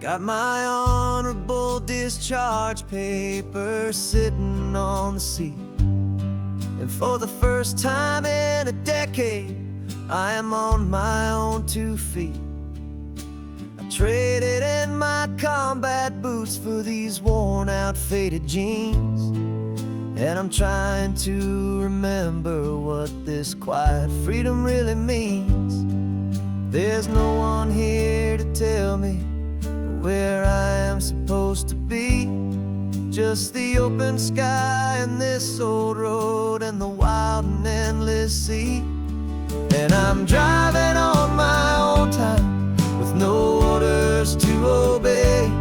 Got my honorable discharge paper sitting on the seat, and for the first time in a decade, I am on my own 2 feet. I traded in my combat boots for these worn out faded jeans, and I'm trying to remember what this quiet freedom really means. There's no one here to tell me where I am supposed to be, just the open sky and this old road and the wild and endless sea. And I'm driving on my own time with no orders to obey,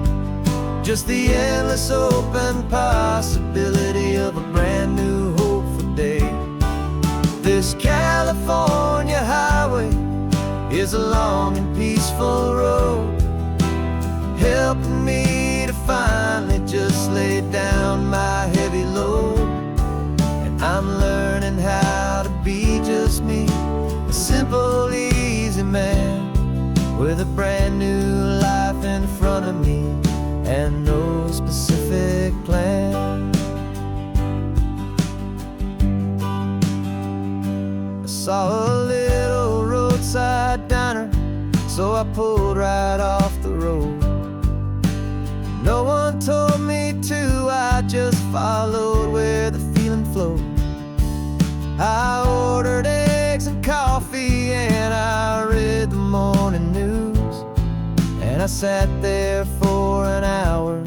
just the endless open possibility of a brand new hopeful day. This California highway is a long and peaceful road, helping me to finally just lay down my heavy load. And I'm learning how to be just me, a simple, easy man with a brand new life in front of me and no specific plan. I saw a little roadside diner, so I pulled right off the road. No one told me to, I just followed where the feeling flowed. I ordered eggs and coffee and I read the morning news, and I sat there for an hour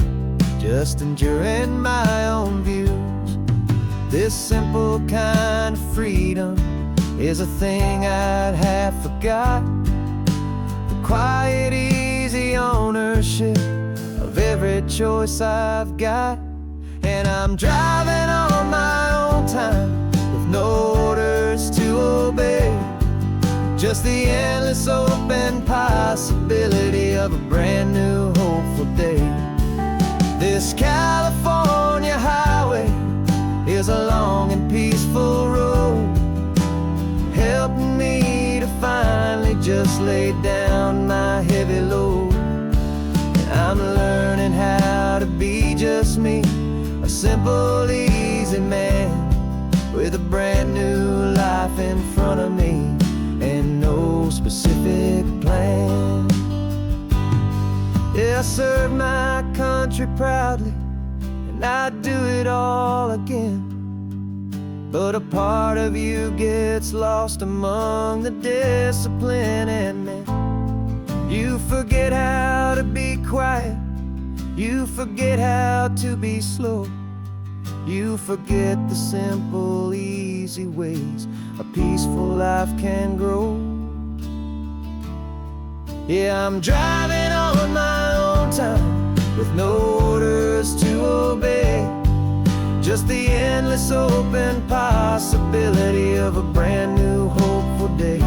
just enduring my own views. This simple kind of freedom is a thing I'd have forgot, the quiet, easy ownership of every choice I've got. And I'm driving on my own time with no orders to obey, just the endless open possibility of a brand new hopeful day. This California highway is a long and peaceful road, helping me to finally just lay down my heavy load. I'm learning how to be just me, a simple, easy man with a brand new life in front of me and no specific plan. Yeah, I served my country proudly and I'd do it all again, but a part of you gets lost among the discipline and men. You forget how to be quiet, you forget how to be slow, you forget the simple, easy ways a peaceful life can grow. Yeah, I'm driving on my own time with no orders to obey, just the endless open possibility of a brand new hopeful day.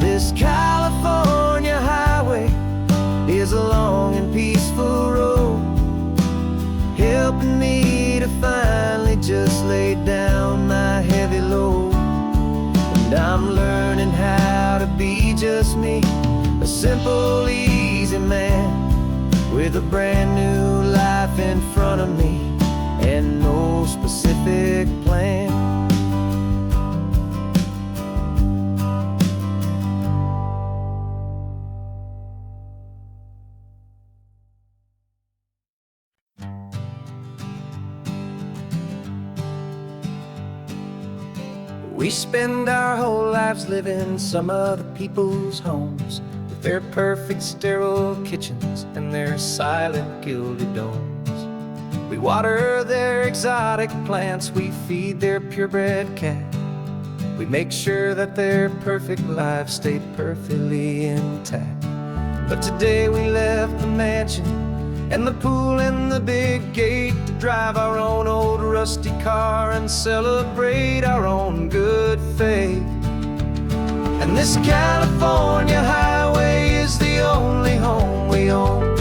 This California highway is a long and peaceful road, helping me to finally just lay down my heavy load. And I'm learning how to be just me, a simple, easy man with a brand new life in front of me and no specific plan. We spend our whole lives living some other people's homes, with their perfect sterile kitchens and their silent gilded domes. We water their exotic plants, we feed their purebred cat, we make sure that their perfect lives stay perfectly intact. But today we left the mansion and the pool and the big gate to drive our own old rusty car and celebrate our own good faith. And this California highway is the only home we own,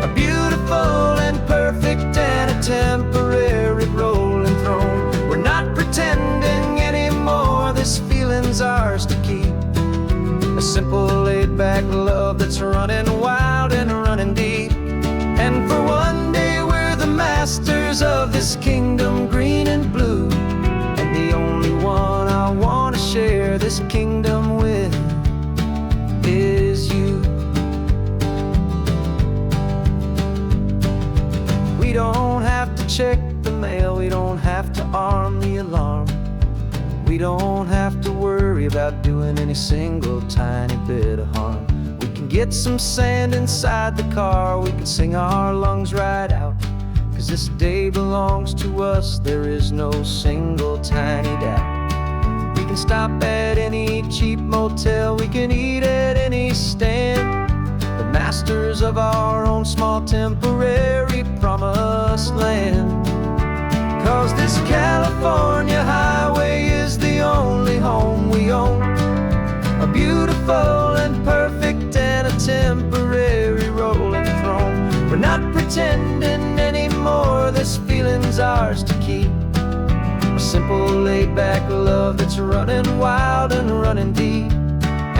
a beautiful and perfect and a temporary rolling throne. We're not pretending anymore, this feeling's ours to keep, a simple laid-back love that's running wild and running deep. masters of this kingdom, green and blue. And the only one I want to share this kingdom with is you. We don't have to check the mail, we don't have to arm the alarm. We don't have to worry about doing any single tiny bit of harm. We can get some sand inside the car, we can sing our lungs right out. 'Cause this day belongs to us, there is no single tiny doubt. We can stop at any cheap motel, we can eat at any stand. The masters of our own small temporary promised land. 'Cause this California highway is the only home we own. A beautiful and perfect and a temporary rolling throne. We're not pretending anymore, this feeling's ours to keep. A simple laid-back love that's running wild and running deep.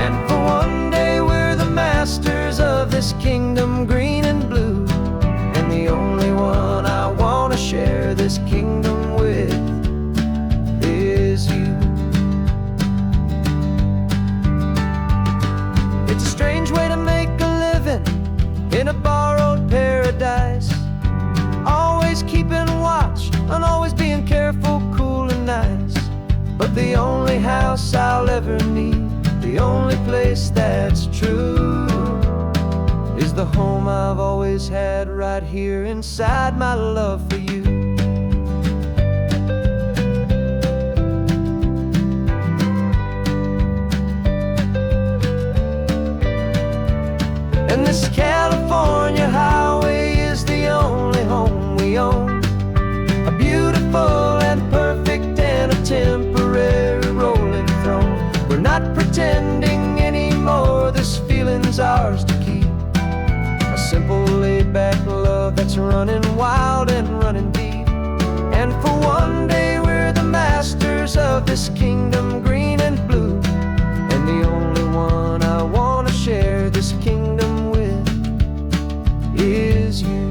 And for one day we're the masters of this kingdom, green and blue. And the only one I want to share this kingdom with is you. It's a strange way to make a living in a borrowed paradise. Always keeping watch and always being careful, cool and nice. But the only house I'll ever need, the only place that's true, is the home I've always had right here inside my love for you. And this California highway is the only home we own. A beautiful and perfect and a temporary rolling throne. We're not pretending anymore, this feeling's ours to keep. A simple laid-back love that's running wild and running deep. And for one day we're the masters of this kingdom, green and blue. And the only one I want to share this kingdom with is you.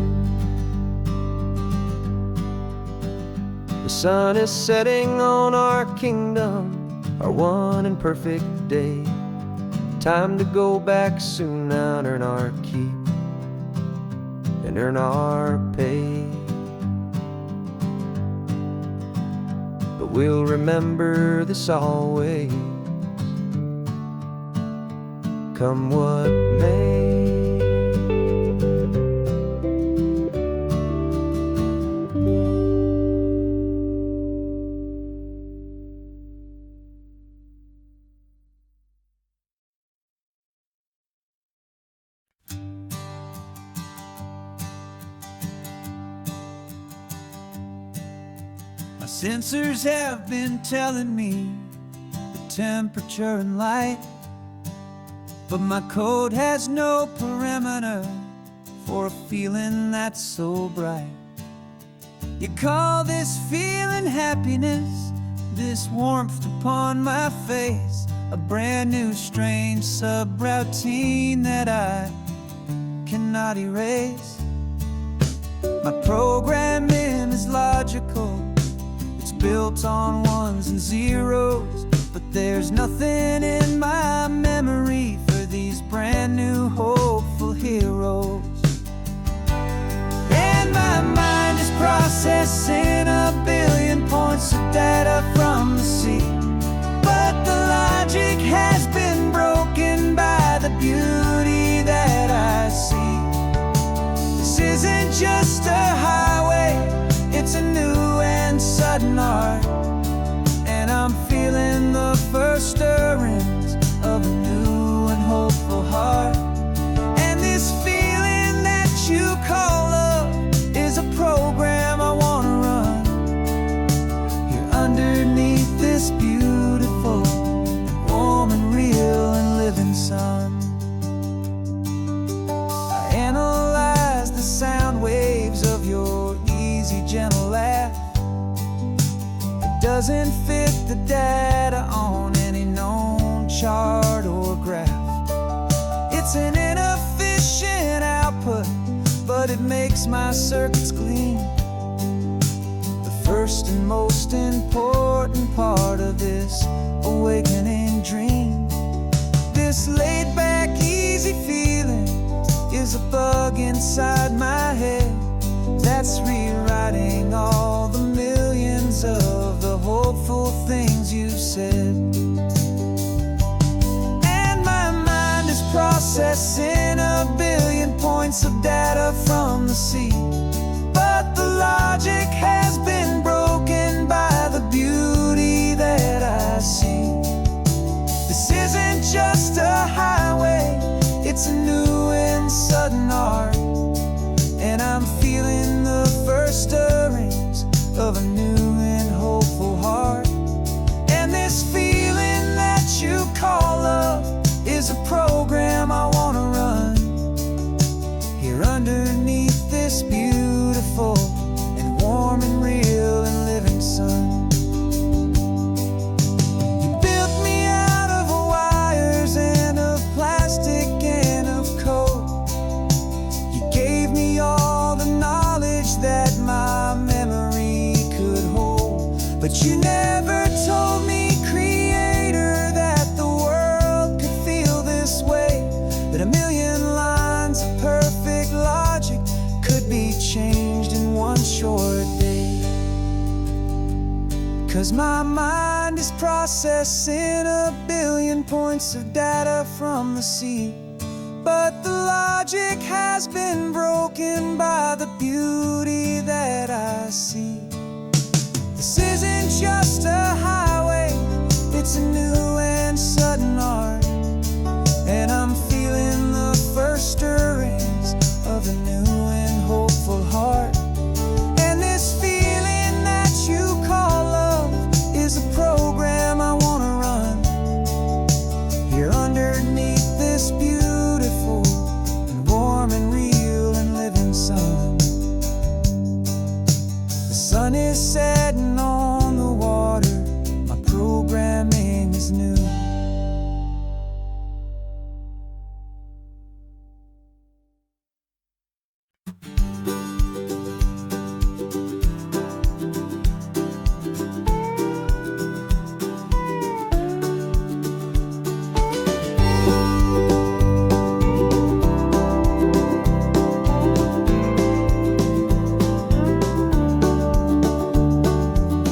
The sun is setting on our kingdom, our one and perfect day. Time to go back soon now and earn our keep and earn our pay. But we'll remember this always, come what may. Sensors have been telling me the temperature and light, but my code has no parameter for a feeling that's so bright. You call this feeling happiness, this warmth upon my face, a brand new strange subroutine that I cannot erase. My programming is logical, built on ones and zeros, but there's nothing in my memory for these brand new hopeful heroes. And my mind is processing a billion points of data from the sea, but the logic has been broken by the beauty that I see. This isn't just a highway, it's a new and sudden art, and I'm feeling the first stirrings of a new and hopeful heart. And this feeling that you call love is a program I wanna run here underneath this beautiful, warm and real and living sun. I analyze the sound waves of your easy, gentle laugh. It doesn't fit the data on any known chart or graph. It's an inefficient output, but it makes my circuits gleam first and most important part of this awakening dream. This laid back, easy feeling is a bug inside my head that's rewriting all the millions of the hopeful things you've said. And my mind is processing a billion points of data from the sea, but the logic has been broken by the beauty that I see. This isn't just a highway, it's a new and sudden art, and I'm feeling the first stirrings of a new and hopeful heart. And this feeling that you call love is a program I wanna run here underneath this beautiful and warm and real and living sun. You built me out of wires and of plastic and of code. You gave me all the knowledge that my memory could hold, but you never told me, Creator, that the world could feel this way, that a million lines of perfect logic could be changed in one short day. 'Cause my mind is processing a billion points of data from the sea, but the logic has been broken by the beauty that I see. This isn't just a highway, it's a new and sudden art, and I'm feeling the first stirrings of a new and hopeful heart. And this feeling that you call love is a program I wanna run here underneath this beautiful and warm and real and living sun. The sun is setting on the water, my programming is new.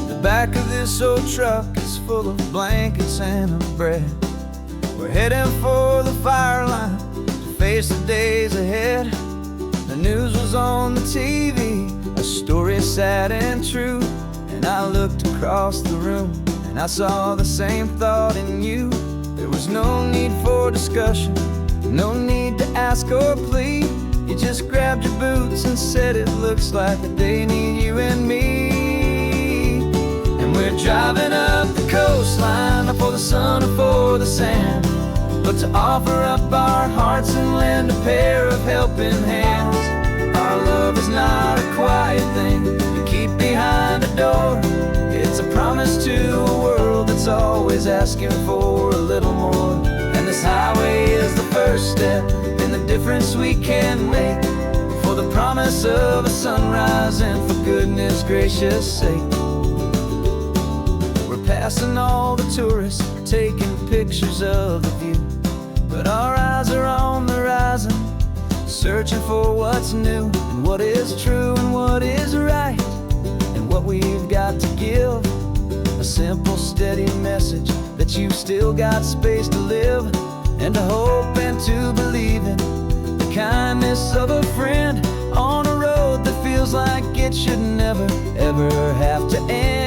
The back of this old truck is full of blankets and of bread. We're heading for the fire line to face the days ahead. The news was on the TV, a story sad and true, and I looked across the room and I saw the same thought in you. There was no need for discussion, no need to ask or plead. You just grabbed your boots and said it looks like the day need you and me. We're driving up the coastline, not for the sun or for the sand, but to offer up our hearts and lend a pair of helping hands. Our love is not a quiet thing you keep behind a door. It's a promise to a world that's always asking for a little more. And this highway is the first step in the difference we can make, for the promise of a sunrise and for goodness gracious sake. Passing all the tourists, taking pictures of the view, but our eyes are on the horizon, searching for what's new and what is true and what is right, and what we've got to give. A simple, steady message that you've still got space to live, and to hope and to believe in the kindness of a friend on a road that feels like it should never, ever have to end.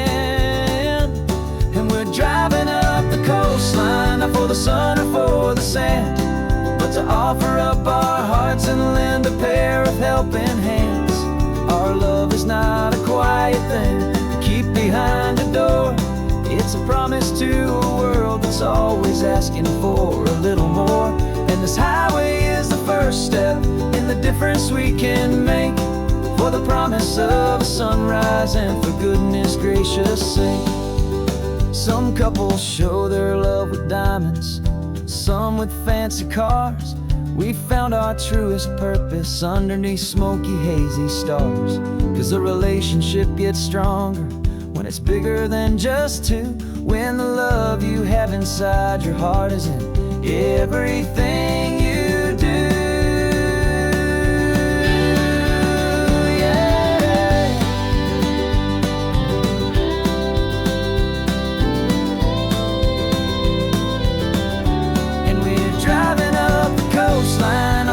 And we're driving up the coastline, not for the sun or for the sand, but to offer up our hearts and lend a pair of helping hands. Our love is not a quiet thing to keep behind a door. It's a promise to a world that's always asking for a little more. And this highway is the first step in the difference we can make, for the promise of a sunrise and for goodness gracious sake. Some couples show their love with diamonds, some with fancy cars. We found our truest purpose underneath smoky, hazy stars. 'Cause the relationship gets stronger it's bigger than just two. When the love you have inside your heart is in everything you do.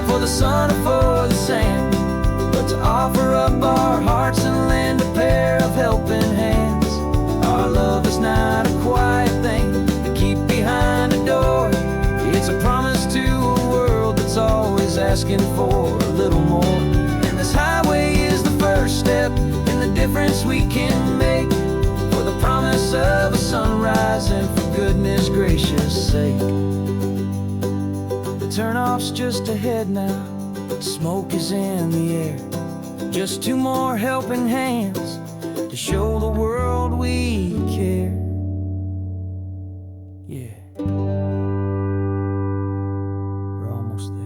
For the sun or for the sand, but to offer up our hearts and lend a pair of helping hands. Our love is not a quiet thing to keep behind a door. It's a promise to a world that's always asking for a little more. And this highway is the first step in the difference we can make, for the promise of a sunrise and for goodness gracious sake. Turn-off's just ahead now, smoke is in the air. Just two more helping hands to show the world we care. Yeah, we're almost there.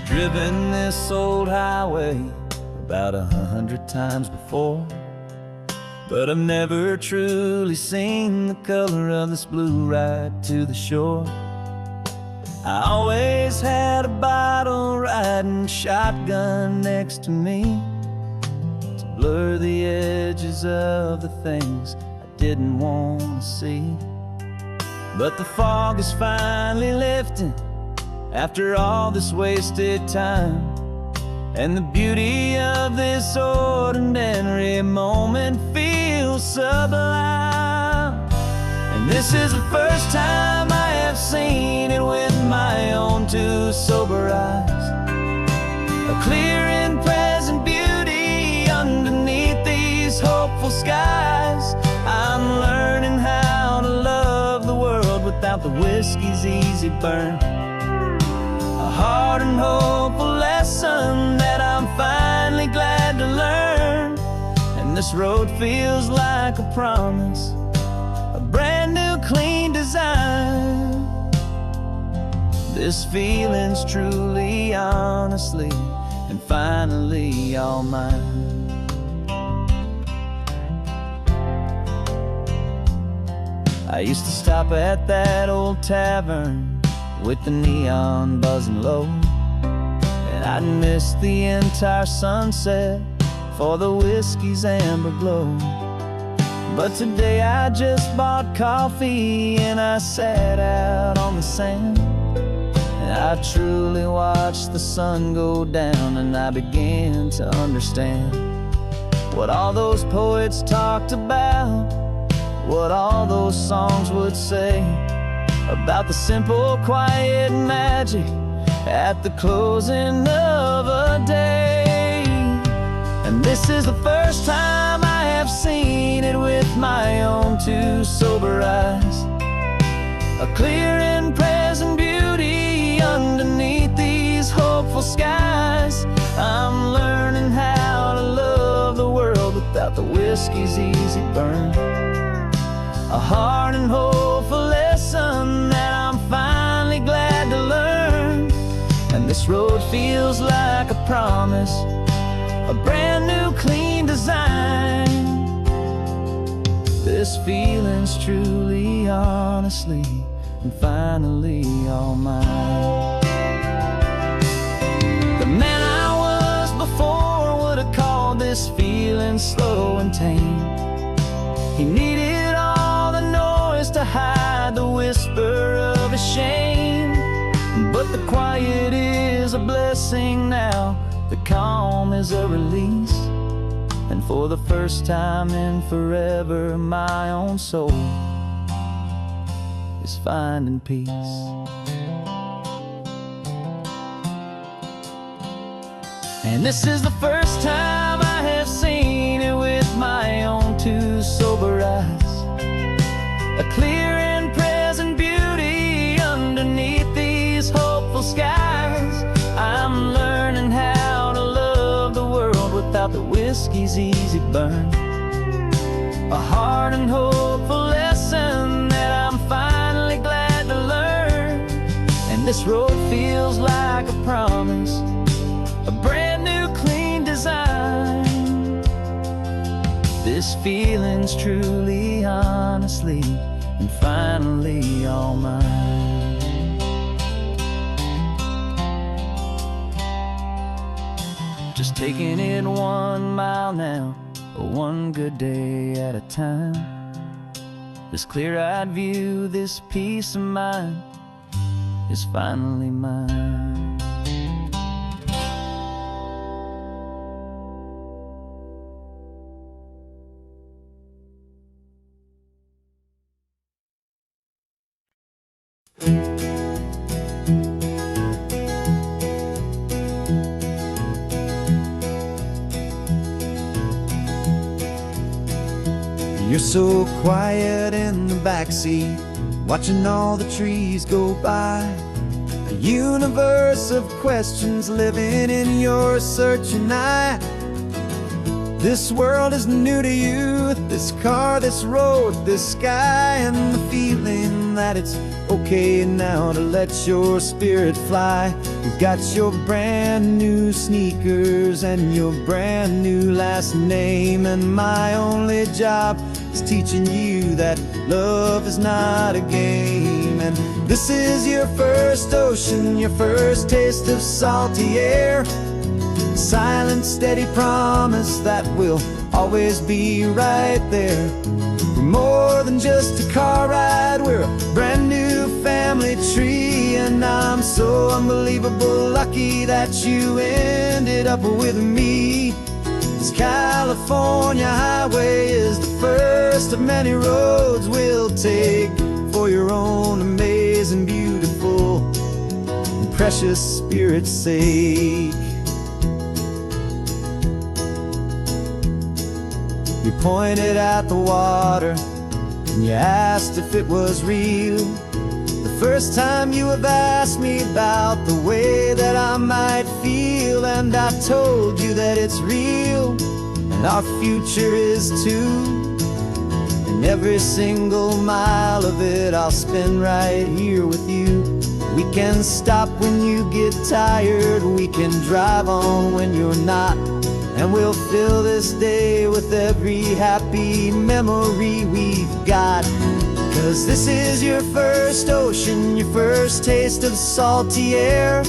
Driven this old highway about 100 times before, but I've never truly seen the color of this blue ride to the shore. I always had a bottle riding shotgun next to me to blur the edges of the things I didn't want to see. But the fog is finally lifting after all this wasted time, and the beauty of this ordinary moment feels sublime. And this is the first time I have seen it with my own two sober eyes. A clear and present beauty underneath these hopeful skies. I'm learning how to love the world without the whiskey's easy burn. A hard and hopeful lesson that I'm finally glad to learn. And this road feels like a promise, a brand new clean design. This feeling's truly, honestly, and finally all mine. I used to stop at that old tavern with the neon buzzing low, and I'd miss the entire sunset for the whiskey's amber glow. But today I just bought coffee and I sat out on the sand, and I truly watched the sun go down, and I began to understand what all those poets talked about, what all those songs would say about the simple, quiet magic at the closing of a day. And this is the first time I have seen it with my own two sober eyes. A clear and present beauty underneath these hopeful skies. I'm learning how to love the world without the whiskey's easy burn. A hard and hopeful lesson that I'm finally glad to learn. And this road feels like a promise, a brand new clean design. This feeling's truly, honestly, and finally all mine. The man I was before would have called this feeling slow and tame. He needed all the noise to hide the whisper of his shame. But the quiet is a blessing now, the calm is a release. And for the first time in forever, my own soul is finding peace. And this is the first time I have seen it with my own two sober eyes. A clear and present beauty underneath these hopeful skies. I'm learning how to love the world without the whiskey memories easy burn. A hard and hopeful lesson that I'm finally glad to learn. And this road feels like a promise, a brand new clean design. This feeling's truly, honestly, and finally all mine. Just taking it 1 mile now, one good day at a time. This clear-eyed view, this peace of mind is finally mine. You're so quiet in the backseat, watching all the trees go by. A universe of questions living in your searching eye. This world is new to you, this car, this road, this sky, and the feeling that it's okay now to let your spirit fly. You've got your brand new sneakers and your brand new last name, and my only job is teaching you that love is not a game. And this is your first ocean, your first taste of salty air. Silent, steady promise that we'll always be right there. We're more than just a car ride, we're a brand new family tree. And I'm so unbelievable lucky that you ended up with me. This California highway is the first of many roads we'll take for your own amazing, beautiful, and precious spirit's sake. You pointed at the water and you asked if it was real. The first time you have asked me about the way that I might feel, and I told you that it's real and our future is too. And every single mile of it I'll spend right here with you. We can stop when you get tired, we can drive on when you're not, and we'll fill this day with every happy memory we've got. 'Cause this is your first ocean, your first taste of salty air.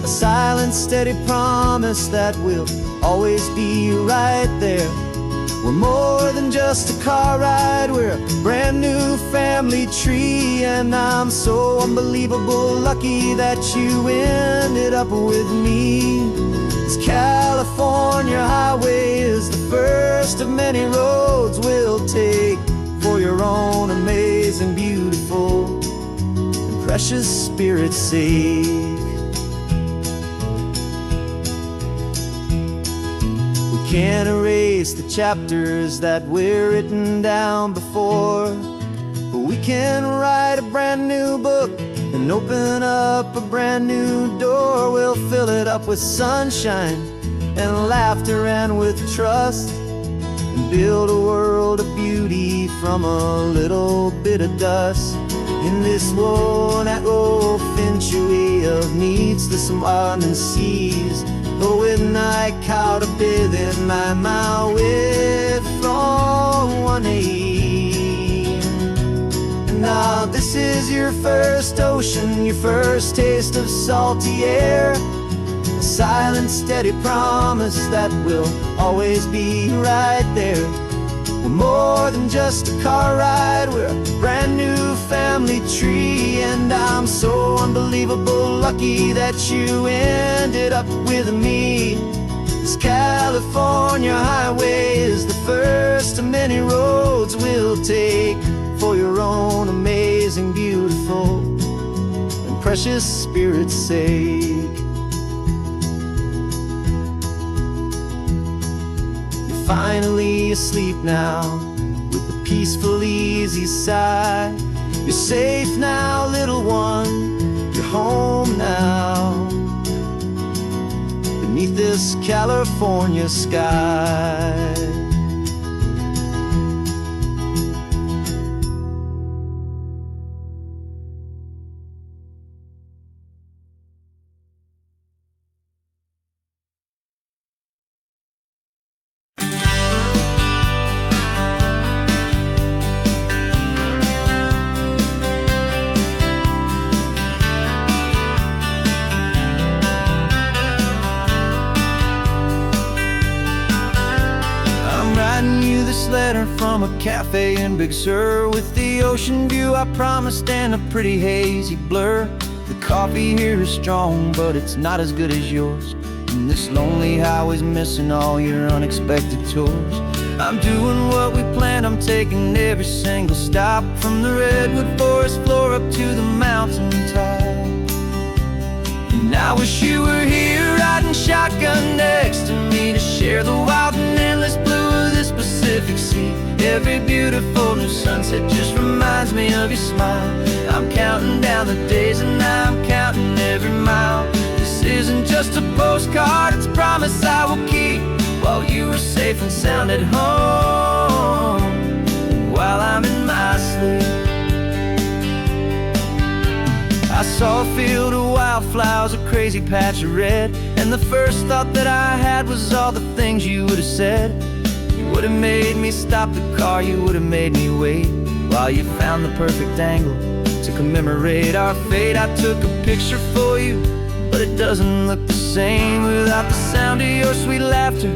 A silent, steady promise that we'll always be right there. We're more than just a car ride, we're a brand new family tree. And I'm so unbelievable lucky that you ended up with me. This California highway is the first of many roads we'll take for your own amazing, beautiful, and precious spirit's sake. We can't erase the chapters that we're written down before, but we can write a brand new book and open up a brand new door. We'll fill it up with sunshine and laughter and with trust, and build a world of beauty from a little bit of dust. In this world finchue of needs to some and seas, but with night caught a bit in my way from one aid. Now this is your first ocean, your first taste of salty air. A silent, steady promise that we'll always be right there. We're more than just a car ride, we're a brand new family tree. And I'm so unbelievable lucky that you ended up with me. This California highway is the first of many roads we'll take for your own amazing, beautiful, and precious spirit's sake. You're finally asleep now with a peaceful, easy sigh. You're safe now, little one, you're home now. beneath this California sky. Letter from a cafe in Big Sur, with the ocean view I promised and a pretty hazy blur. The coffee here is strong, but it's not as good as yours, and this lonely highway's missing all your unexpected tours. I'm doing what we planned, I'm taking every single stop, from the redwood forest floor up to the mountain top. And I wish you were here riding shotgun next to me, to share the wild and endless blue of this Pacific Sea. Every beautiful new sunset just reminds me of your smile. I'm counting down the days and I'm counting every mile. This isn't just a postcard, it's a promise I will keep, while you are safe and sound at home, while I'm in my sleep. I saw a field of wildflowers, a crazy patch of red, and the first thought that I had was all the things you would have said. You would have made me stop the car, you would have made me wait, while you found the perfect angle to commemorate our fate. I took a picture for you, but it doesn't look the same without the sound of your sweet laughter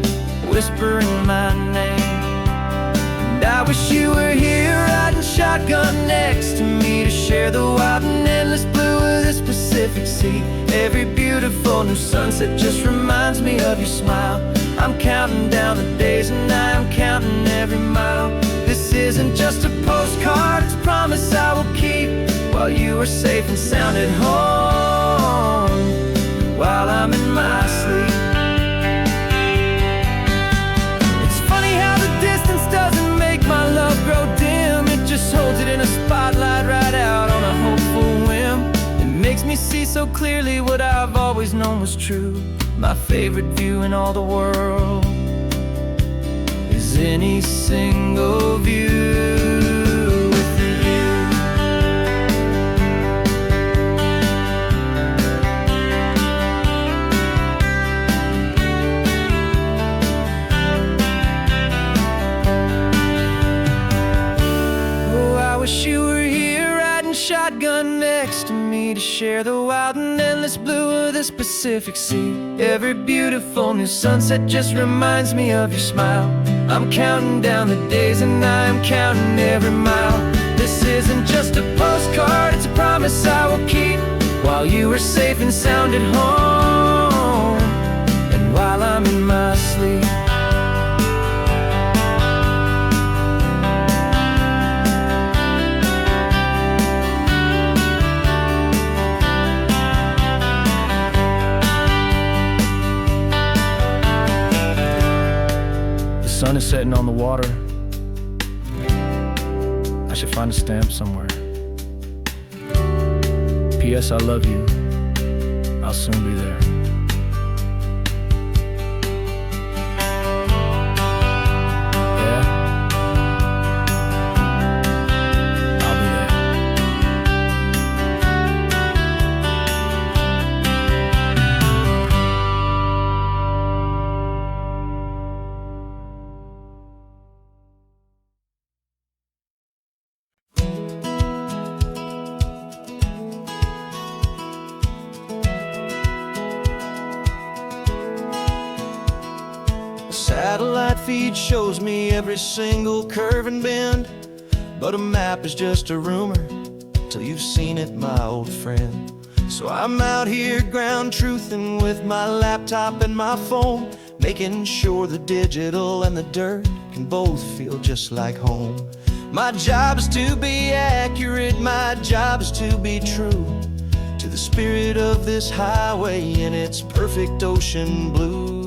whispering my name. And I wish you were here riding shotgun next to me, to share the wild and endless blue of this Pacific Sea. Every beautiful new sunset just reminds me of your smile. I'm counting down the days and I'm counting every mile. This isn't just a postcard, it's a promise I will keep, while you are safe and sound at home, while I'm in my sleep. It's funny how the distance doesn't make my love grow dim, it just holds it in a spotlight right out on a hopeful whim. It makes me see so clearly what I've always known was true. My favorite view in all the world is any single view with you. Oh, I wish you were here riding shotgun next to me, to share the wild and endless blue of this Pacific Sea. Every beautiful new sunset just reminds me of your smile. I'm counting down the days and I'm counting every mile. This isn't just a postcard, it's a promise I will keep, while you are safe and sound at home, and while I'm in my sleep. The sun is setting on the water. I should find a stamp somewhere. P.S. I love you. I'll soon be there. Yeah? I'll be there. Satellite feed shows me every single curve and bend, but a map is just a rumor till you've seen it, my old friend. So I'm out here ground truthing with my laptop and my phone, making sure the digital and the dirt can both feel just like home. My job is to be accurate, my job is to be true to the spirit of this highway in its perfect ocean blue.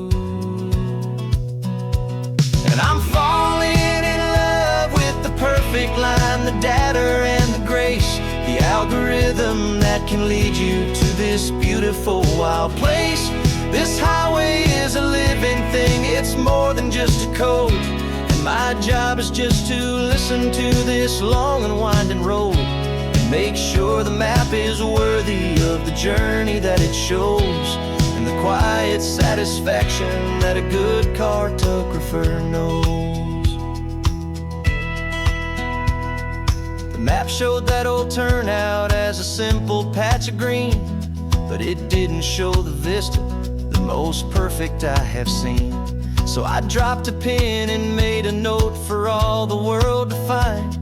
And I'm falling in love with the perfect line, the data and the grace, the algorithm that can lead you to this beautiful wild place. This highway is a living thing, it's more than just a code. And my job is just to listen to this long and winding road and make sure the map is worthy of the journey that it shows, and the quiet satisfaction that a good cartographer knows. The map showed that old turnout as a simple patch of green, but it didn't show the vista, the most perfect I have seen. So I dropped a pin and made a note for all the world to find,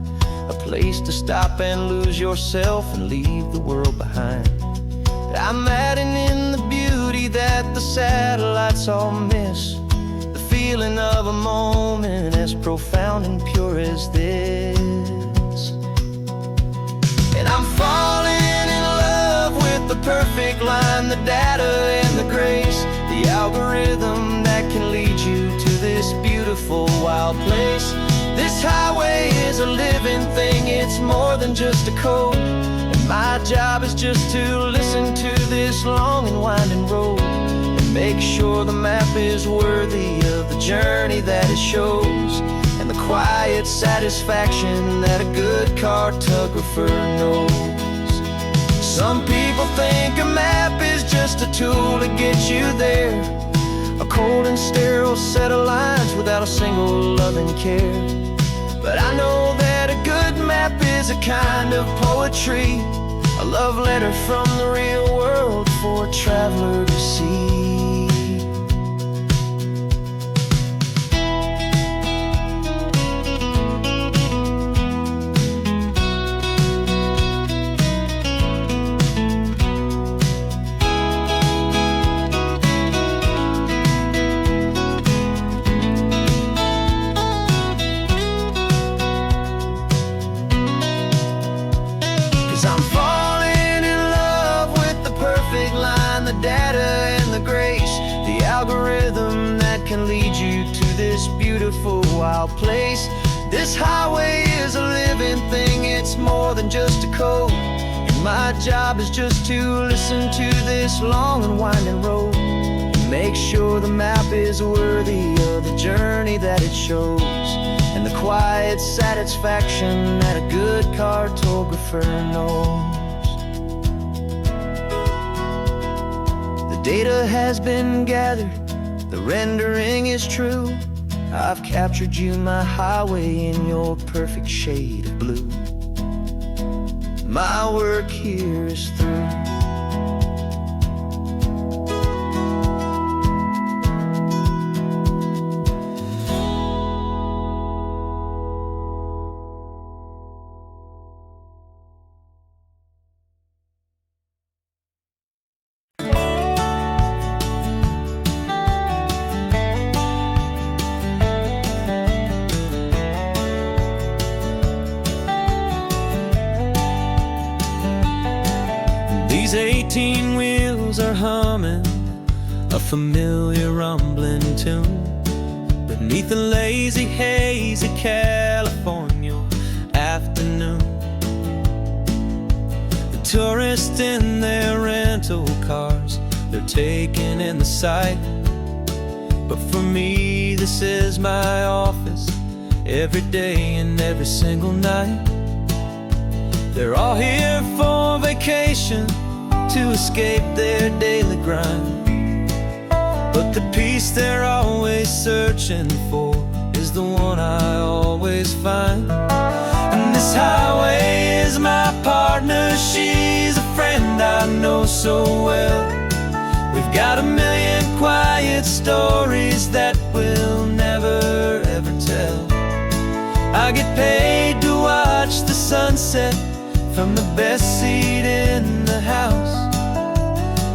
a place to stop and lose yourself and leave the world behind. I'm adding in the beauty that the satellites all miss, the feeling of a moment as profound and pure as this. And I'm falling in love with the perfect line, the data and the grace, the algorithm that can lead you to this beautiful wild place. This highway is a living thing, it's more than just a code. And my job is just to listen to this long and winding road and make sure the map is worthy of the journey that it shows, and the quiet satisfaction that a good cartographer knows. Some people think a map is just a tool to get you there, a cold and sterile set of lines without a single loving care. But I know that a good map is a kind of poetry, a love letter from the real world for a traveler to see. I'm falling in love with the perfect line, the data and the grace, the algorithm that can lead you to this beautiful wild place. This highway is a living thing, it's more than just a code. And my job is just to listen to this long and winding road and make sure the map is worthy of the journey that it shows, and the quiet satisfaction that a good cartographer knows. The data has been gathered, the rendering is true. I've captured you, my highway, in your perfect shade of blue. My work here is through. These 18 wheels are humming a familiar rumbling tune beneath the lazy haze of California afternoon. The tourists in their rental cars, they're taking in the sight. But for me, this is my office, every day and every single night. They're all here for vacation, to escape their daily grind. But the peace they're always searching for is the one I always find. And this highway is my partner, she's a friend I know so well. We've got a million quiet stories that we'll never ever tell. I get paid to watch the sunset from the best seat in the house,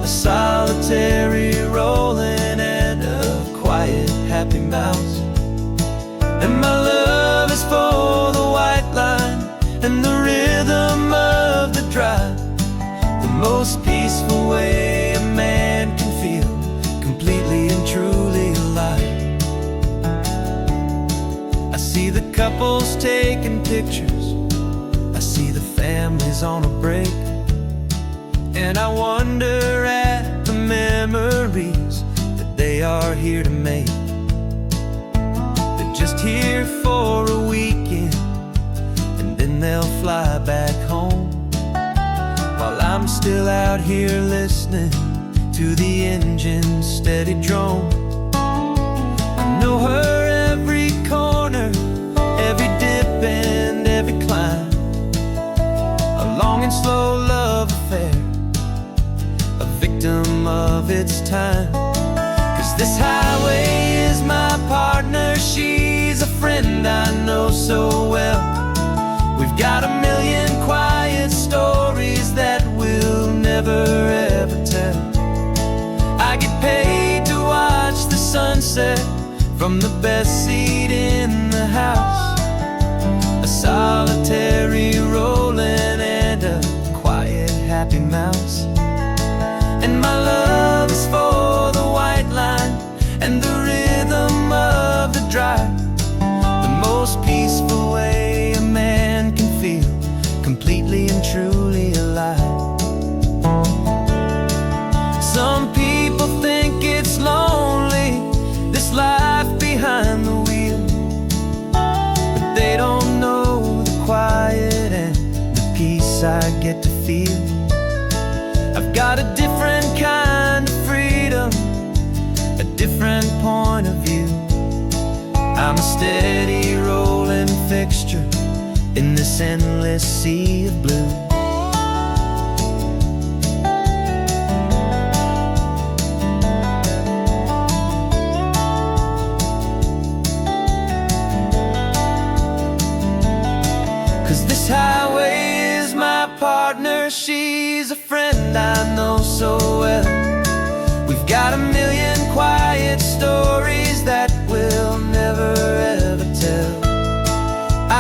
a solitary rolling and a quiet happy mouse. And my love is for the white line and the rhythm of the drive, the most peaceful way a man can feel completely and truly alive. I see the couples taking pictures, I see the families on a break, and I wonder at the memories are here to make. They're just here for a weekend, and then they'll fly back home, while I'm still out here listening to the engine's steady drone. I know her every corner, every dip and every climb, a long and slow love affair, a victim of its time. 'Cause this highway is my partner, she's a friend I know so well. We've got a million quiet stories that we'll never ever tell. I get paid to watch the sunset from the best seat in the house, a solitary rolling and a quiet happy mouse. And my love is for the white line and the rhythm of the drive, the most peaceful way a man can feel completely and truly alive. Some people think it's lonely, this life behind the wheel, but they don't know the quiet and the peace I get to feel. I've got a different kind of freedom, a different point of view. I'm a steady rolling fixture in this endless sea of blue. 'Cause this highway is my partner, she's a friend I know so well. We've got a million quiet stories that we'll never ever tell.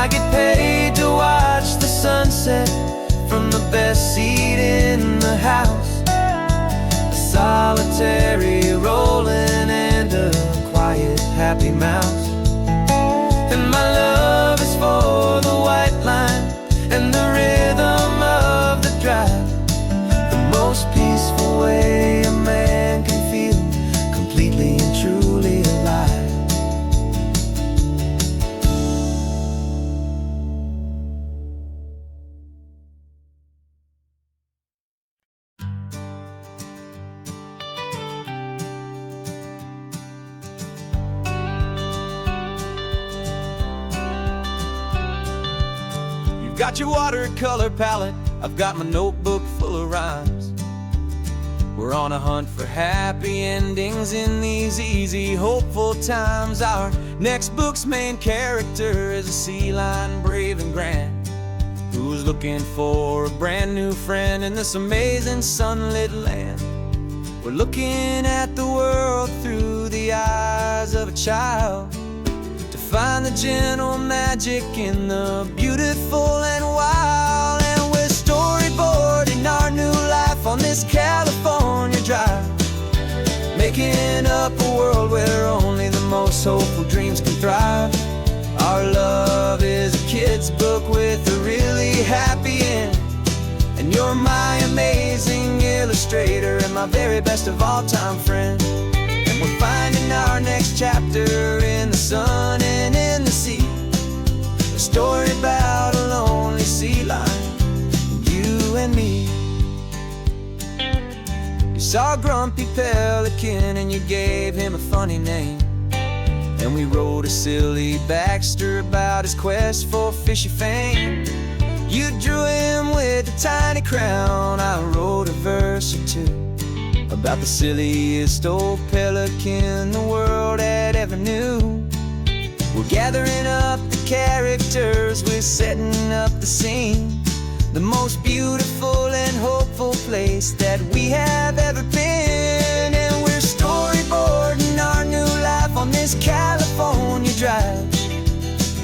I get paid to watch the sunset from the best seat in the house, a solitary rolling and a quiet happy mouse. And my love is for the white line and the rhythm of the drive, the most peaceful way a man can feel completely and truly alive. Got your watercolor palette, I've got my notebook full of rhymes. We're on a hunt for happy endings in these easy, hopeful times. Our next book's main character is a sea lion, brave and grand, who's looking for a brand new friend in this amazing sunlit land. We're looking at the world through the eyes of a child, find the gentle magic in the beautiful and wild. And we're storyboarding our new life on this California drive, making up a world where only the most hopeful dreams can thrive. Our love is a kid's book with a really happy end, and you're my amazing illustrator and my very best of all time friend. We're finding our next chapter in the sun and in the sea, a story about a lonely sea lion, you and me. You saw a grumpy pelican and you gave him a funny name, and we wrote a silly Baxter about his quest for fishy fame. You drew him with a tiny crown, I wrote a verse or two about the silliest old pelican the world had ever knew. We're gathering up the characters, we're setting up the scene, the most beautiful and hopeful place that we have ever been. And we're storyboarding our new life on this California drive,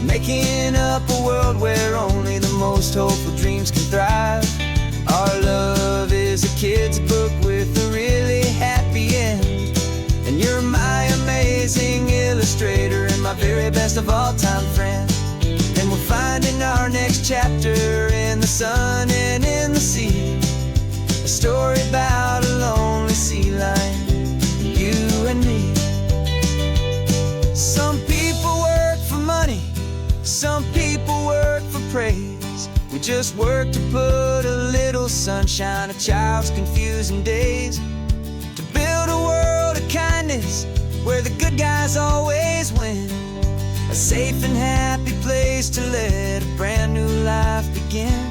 making up a world where only the most hopeful dreams can thrive. Our love is a kid's book with a really happy end, and you're my amazing illustrator and my very best of all time friend. And we're finding our next chapter in the sun and in the sea, a story about a lonely sea lion, you and me. just work to put a little sunshine in a child's confusing days, to build a world of kindness where the good guys always win, a safe and happy place to let a brand new life begin.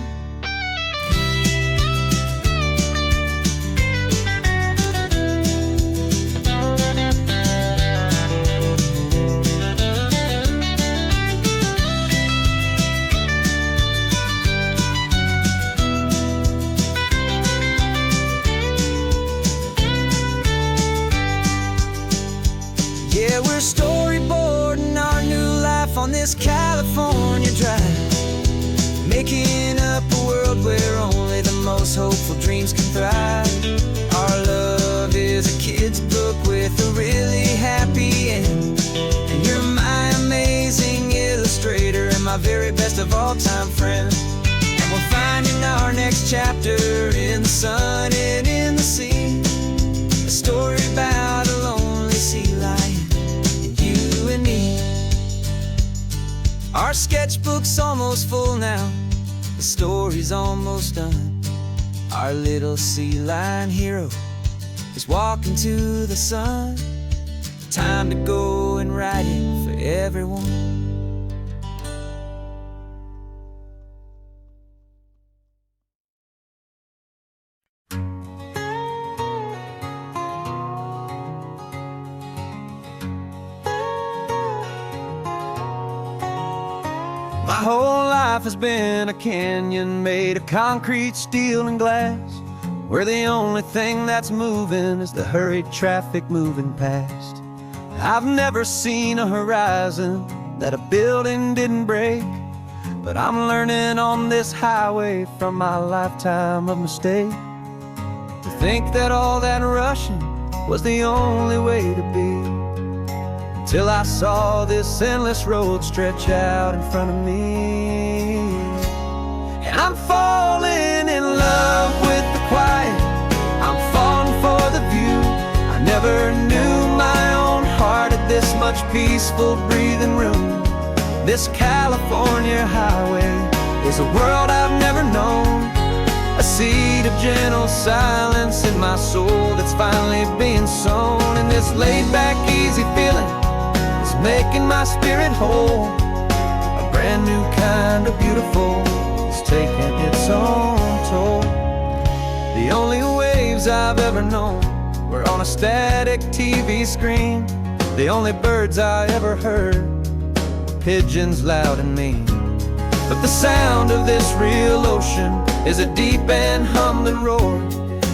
Yeah, we're storyboarding our new life on this California drive, making up a world where only the most hopeful dreams can thrive. Our love is a kid's book with a really happy end, and you're my amazing illustrator and my very best of all-time friend. And we're finding our next chapter in the sun and in the sea, a story about a lonely sea lion, you and me. Our sketchbook's almost full now, the story's almost done. Our little sea lion hero is walking to the sun. Time to go and write it for everyone. My whole life has been a canyon made of concrete, steel, and glass, where the only thing that's moving is the hurried traffic moving past. I've never seen a horizon that a building didn't break, but I'm learning on this highway from my lifetime of mistakes to think that all that rushing was the only way to be. Till I saw this endless road stretch out in front of me, and I'm falling in love with the quiet, I'm falling for the view. I never knew my own heart had this much peaceful breathing room. This California highway is a world I've never known, a seed of gentle silence in my soul that's finally being sown. And this laid-back, easy feeling making my spirit whole, a brand new kind of beautiful is taking its own toll. The only waves I've ever known were on a static TV screen. The only birds I ever heard were pigeons loud and mean. But the sound of this real ocean is a deep and humbling roar,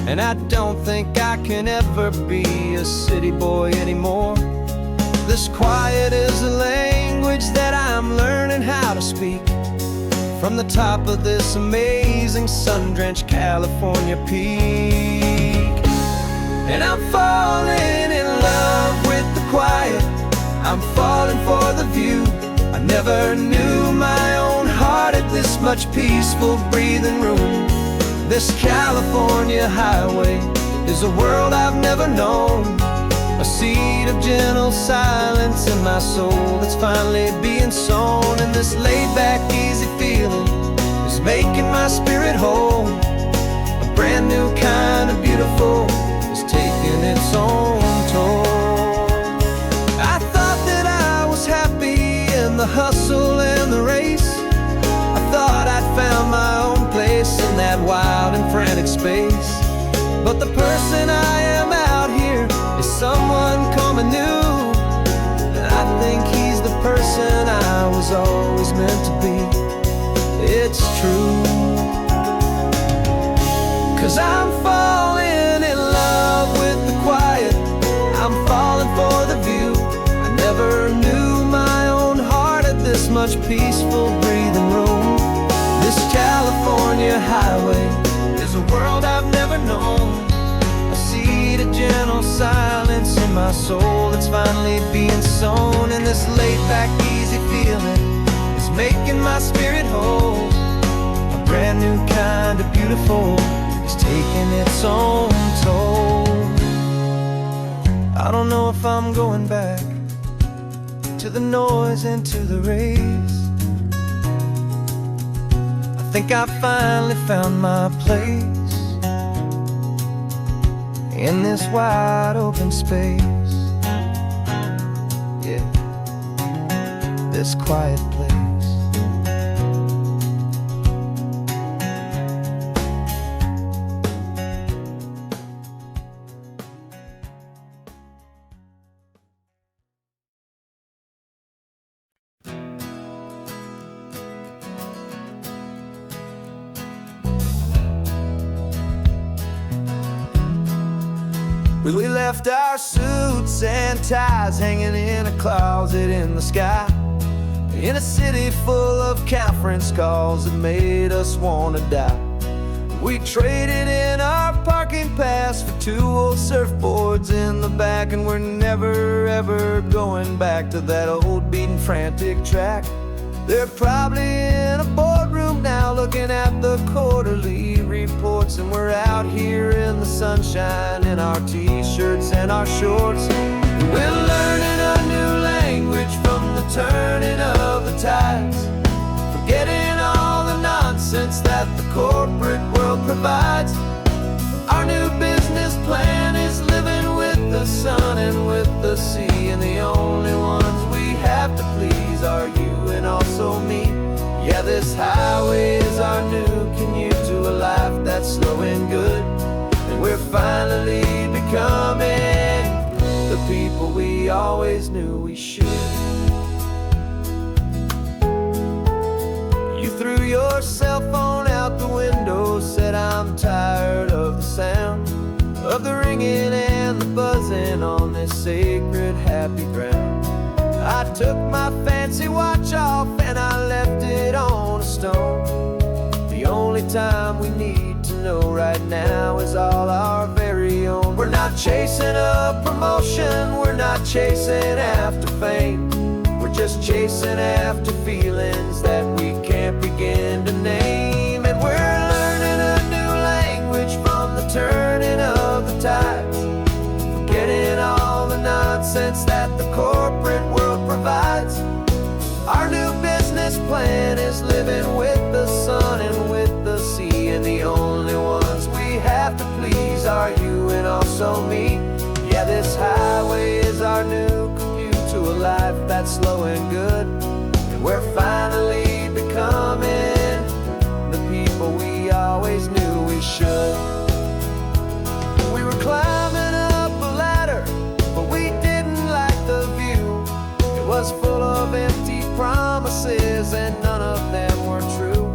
and I don't think I can ever be a city boy anymore. This quiet is a language that I'm learning how to speak from the top of this amazing sun-drenched California peak. And I'm falling in love with the quiet, I'm falling for the view. I never knew my own heart had this much peaceful breathing room. This California highway is a world I've never known, a seed of gentle silence in my soul that's finally being sown. And this laid-back, easy feeling is making my spirit whole, a brand new kind of beautiful is taking its own toll. I thought that I was happy in the hustle and the race, I thought I'd found my own place in that wild and frantic space. But the person I am out here is someone coming new, and I think he's the person I was always meant to be. It's true, 'cause I'm falling in love with the quiet, I'm falling for the view. I never knew my own heart had this much peaceful breathing room. This California highway is a world I've never known, a seed of gentle silence in my soul that's finally being sown. And this laid-back, easy feeling is making my spirit whole, a brand new kind of beautiful is taking its own toll. I don't know if I'm going back to the noise and to the race. I think I finally found my place in this wide open space. Yeah, this quiet place. We left our suits and ties hanging in a closet in the sky, in a city full of conference calls that made us want to die. We traded in our parking pass for 2 old surfboards in the back, and we're never ever going back to that old beaten frantic track. They're probably in a boardroom now looking at the quarterly reports, and we're out here in the sunshine in our t-shirts and our shorts. We're learning a new language from the turning of the tides, forgetting all the nonsense that the corporate world provides. Our new business plan is living with the sun and with the sea, and the only ones we have to please are you and also me. Yeah, this highway is our new commute to a life that's slow and good, and we're finally becoming the people we always knew we should. You threw your cell phone out the window, said I'm tired of the sound of the ringing and the buzzing on this sacred happy ground. I took my fancy watch off and I left it on a stone. The only time we need to know right now is all our very own. We're not chasing a promotion, we're not chasing after fame, we're just chasing after feelings that we can't begin to name. And we're learning a new language from the turning of the tides, forgetting all the nonsense that the corporate world provides. Our new business plan is living with the sun and with the sea, and the only ones we have to please are you and also me. Yeah, this highway is our new commute to a life that's slow and good, and we're finally becoming the people we always knew we should. We were climbing up a ladder, but we didn't like the view. It was full of empty promises and none of them were true.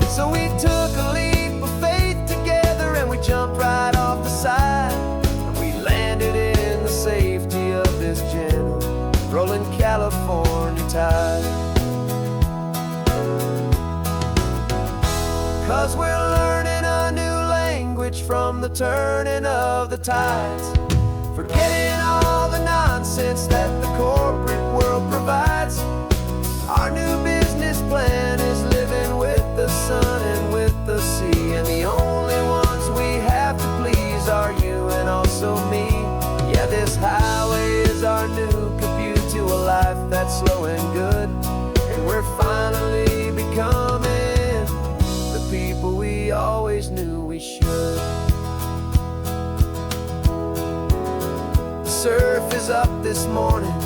So we took a leap of faith together and we jumped right off the side, and we landed in the safety of this gentle rolling California tide. 'Cause we're learning a new language from the turning of the tides, forgetting all the nonsense that the corporate world provides. Our new business plan is living with the sun and with the sea, and the only ones we have to please are you and also me. Yeah, this highway is our new commute to a life that's slow and good, and we're finally becoming the people we always knew we should. The surf is up this morning,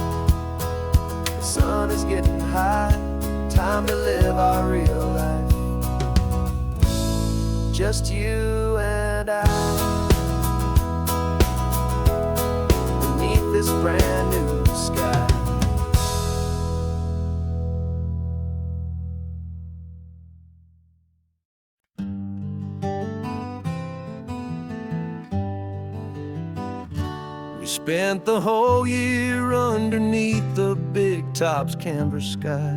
the sun is getting high, time to live our real life, just you and I, beneath this brand new sky. We spent the whole year underneath the big top's canvas sky,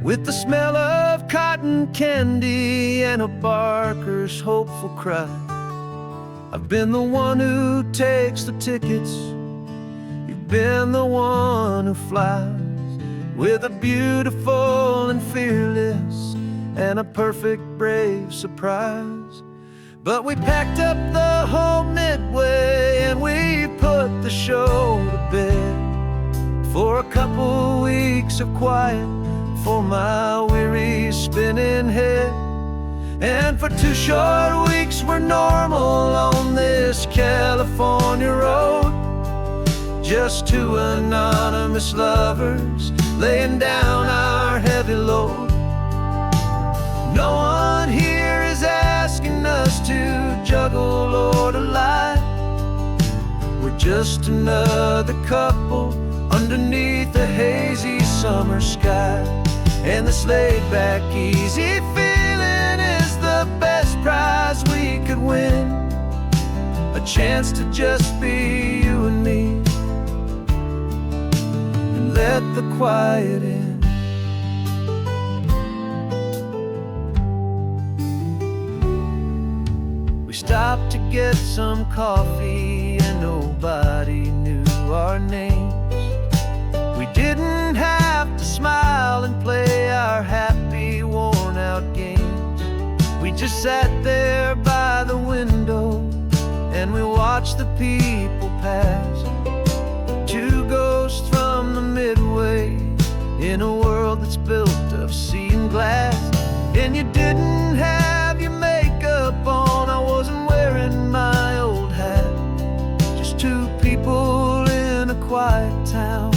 with the smell of cotton candy and a barker's hopeful cry. I've been the one who takes the tickets, you've been the one who flies, with a beautiful and fearless and a perfect brave surprise. But we packed up the whole Midway and we put the show to bed for a couple weeks of quiet, for my weary spinning head. And for 2 short weeks we're normal on this California road. Just 2 anonymous lovers laying down our heavy load. No one here is asking us to juggle or to lie. We're just another couple underneath a hazy summer sky. And this laid-back, easy feeling is the best prize we could win. A chance to just be you and me, and let the quiet in. We stopped to get some coffee and nobody knew our names. We didn't have to smile and play our happy, worn-out games. We just sat there by the window and we watched the people pass. 2 ghosts from the Midway in a world that's built of sea and glass. And you didn't have your makeup on, I wasn't wearing my old hat. Just 2 people in a quiet town,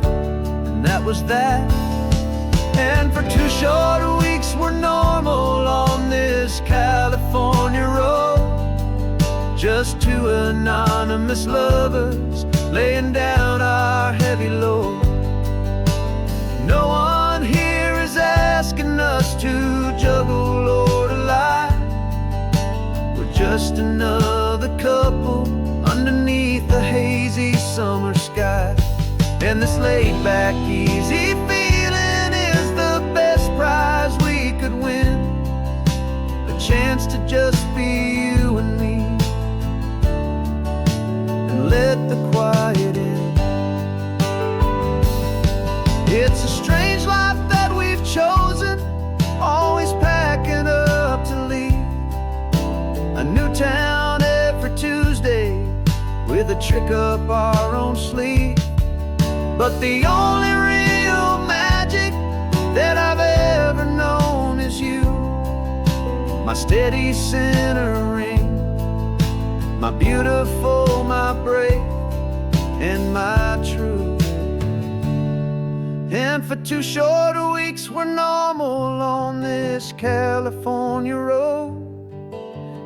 and that was that. And for 2 short weeks we're normal on this California road. Just 2 anonymous lovers laying down our heavy load. No one here is asking us to juggle or to lie. We're just another couple underneath the hazy summer sky. And this laid-back, easy feeling is the best prize we could win. A chance to just be you and me, and let the quiet in. It's a strange life that we've chosen, always packing up to leave. A new town every Tuesday with a trick up our own sleeve. But the only real magic that I've ever known is you. My steady centering, my beautiful, my brave, and my true. And for 2 short weeks we're normal on this California road.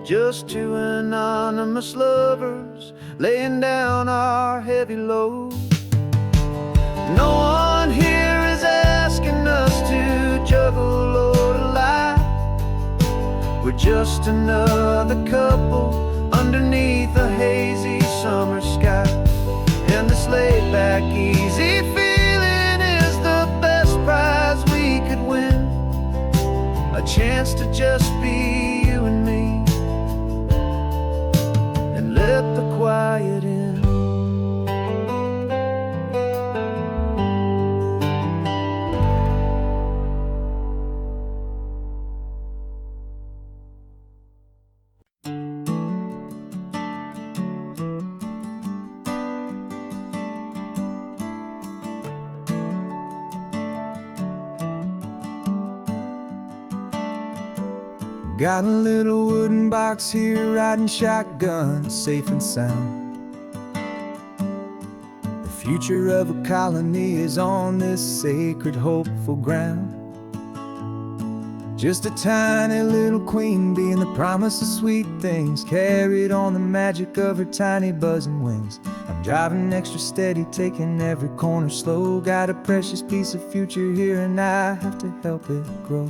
Just 2 anonymous lovers laying down our heavy load. No one here is asking us to juggle or to lie. We're just another couple underneath a hazy summer sky. And this laid-back, easy feeling is the best prize we could win. A chance to just be you and me, and let the quiet in. Got a little wooden box here, riding shotgun, safe and sound. The future of a colony is on this sacred, hopeful ground. Just a tiny little queen bee, and the promise of sweet things carried on the magic of her tiny buzzing wings. I'm driving extra steady, taking every corner slow. Got a precious piece of future here, and I have to help it grow.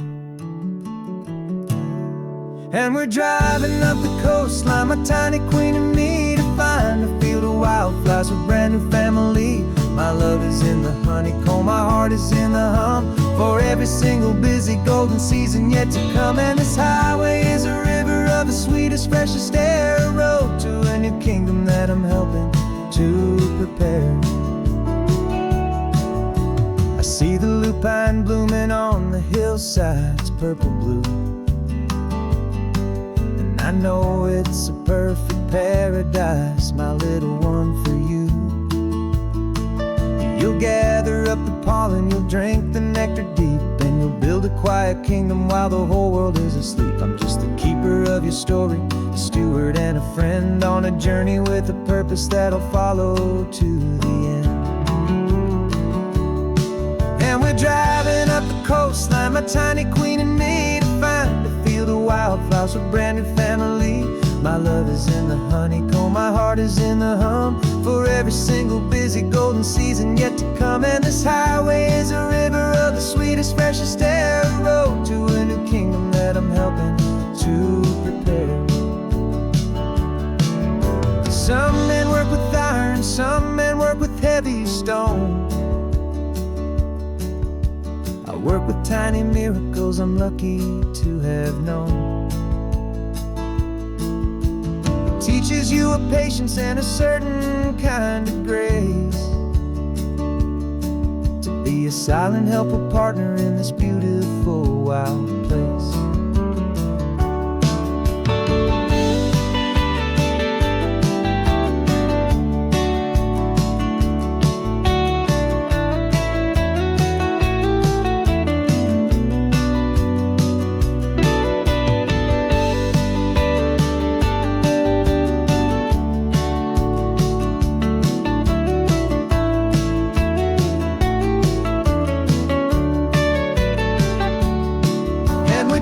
And we're driving up the coastline, my tiny queen and me, to find a field of wildflowers with brand new family. My love is in the honeycomb, my heart is in the hum, for every single busy golden season yet to come. And this highway is a river of the sweetest, freshest air, a road to a new kingdom that I'm helping to prepare. I see the lupine blooming on the hillsides, purple blue. I know it's a perfect paradise, my little one, for you. You'll gather up the pollen, you'll drink the nectar deep, and you'll build a quiet kingdom while the whole world is asleep. I'm just the keeper of your story, a steward and a friend, on a journey with a purpose that'll follow to the end. And we're driving up the coastline, my tiny queen and me, to find a field of wildflowers with brand new family. My love is in the honeycomb, my heart is in the hum, for every single busy golden season yet to come. And this highway is a river of the sweetest, freshest air, a road to a new kingdom that I'm helping to prepare. Some men work with iron, some men work with heavy stone. I work with tiny miracles I'm lucky to have known. Teaches you a patience and a certain kind of grace, to be a silent helper partner in this beautiful wild place.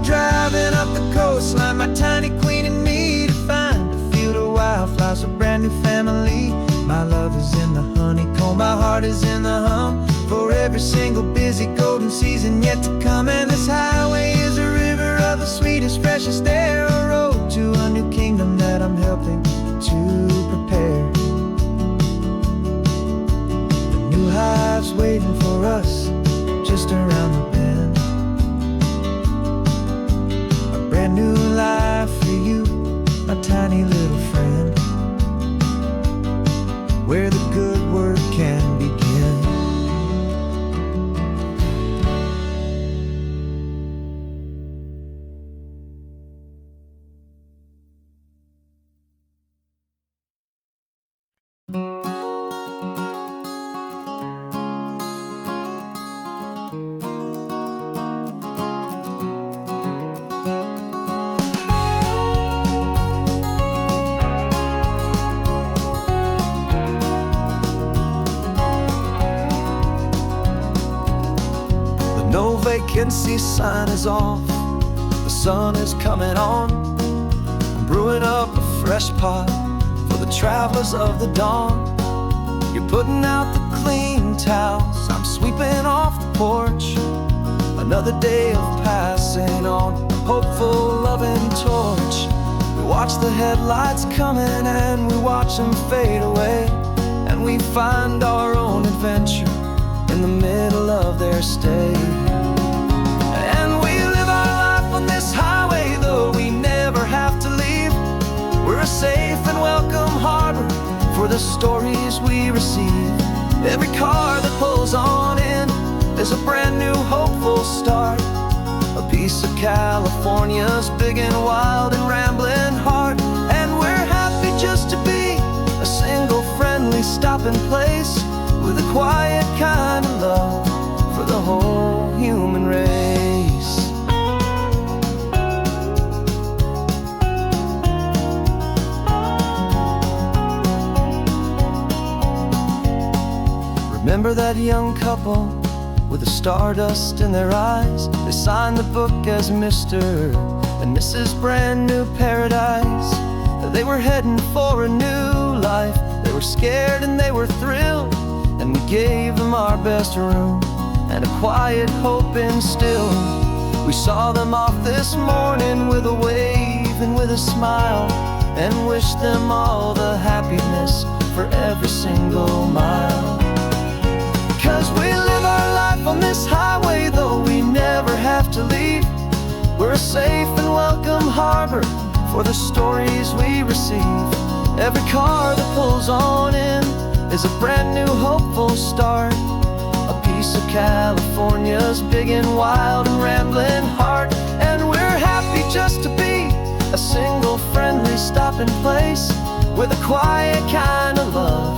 Driving up the coastline, my tiny queen and me, to find a field of wildflowers, a brand new family. My love is in the honeycomb, my heart is in the hum, for every single busy golden season yet to come. And this highway is a river of the sweetest, freshest air, a road to a new kingdom that I'm helping to prepare. The new hive's waiting for us just around the bend. Brand new life for you, my tiny little friend, where the good work can begin. No vacancy sign is off, the sun is coming on. I'm brewing up a fresh pot for the travelers of the dawn. You're putting out the clean towels, I'm sweeping off the porch. Another day of passing on, a hopeful, loving torch. We watch the headlights coming and we watch them fade away, and we find our own adventure in the middle of their stay. And we live our life on this highway, though we never have to leave. We're a safe and welcome harbor for the stories we receive. Every car that pulls on in is a brand new hopeful start, a piece of California's big and wild and rambling heart. And we're happy just to be a single friendly stopping place, with a quiet kind of love for the whole human race. Remember that young couple with the stardust in their eyes? They signed the book as Mr. and Mrs. Brand New Paradise. They were heading for a new life. They were scared and they were thrilled, and we gave them our best room and a quiet hope instilled. We saw them off this morning with a wave and with a smile, and wished them all the happiness for every single mile. 'Cause we live our life on this highway, though we never have to leave. We're a safe and welcome harbor for the stories we receive. Every car that pulls on in is a brand new hopeful start, a piece of California's big and wild and rambling heart. And we're happy just to be a single friendly stopping place, with a quiet kind of love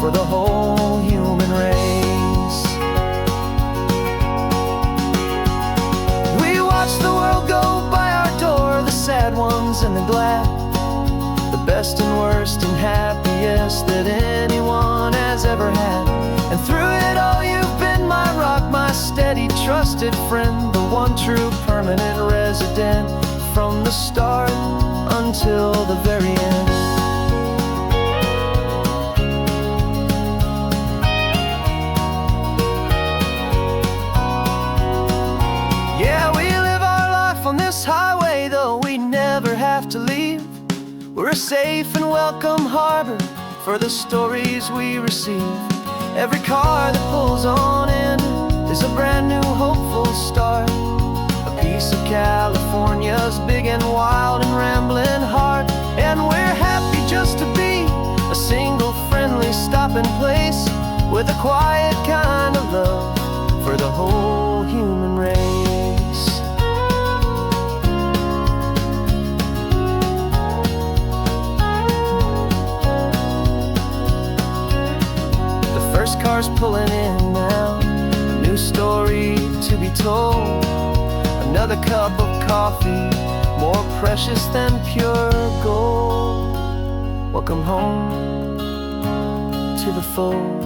for the whole human race. friends and the glad, the best and worst and happiest that anyone has ever had. And through it all you've been my rock, my steady, trusted friend, the one true permanent resident, from the start until the very end. Yeah, we live our life on this highway, though we never have to leave. We're a safe and welcome harbor for the stories we receive. Every car that pulls on in is a brand new hopeful start, a piece of California's big and wild and rambling heart. And we're happy just to be a single friendly stopping place, with a quiet kind of love for the whole human race. First car's pulling in now, a new story to be told. Another cup of coffee, more precious than pure gold. Welcome home to the fold.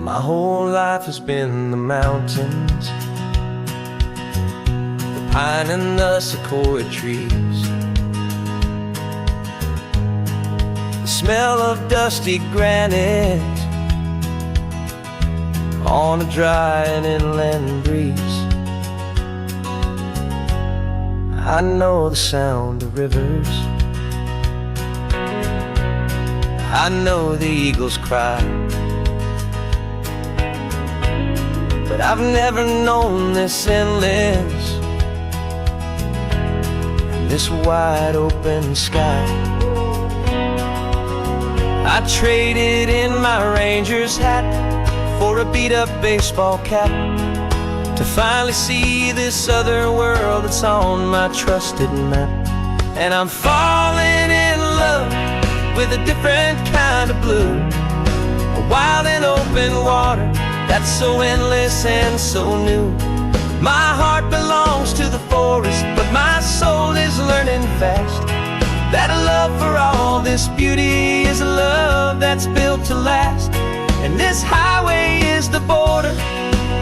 My whole life has been the mountains, the pine and the sequoia trees, the smell of dusty granite on a dry and inland breeze. I know the sound of rivers, I know the eagles cry, but I've never known this endless, this wide open sky. I traded in my Ranger's hat for a beat-up baseball cap, to finally see this other world that's on my trusted map. And I'm falling in love with a different kind of blue, a wild and open water that's so endless and so new. My heart belongs to the forest, but my soul is learning fast that a love for all this beauty is a love that's built to last. And this highway is the border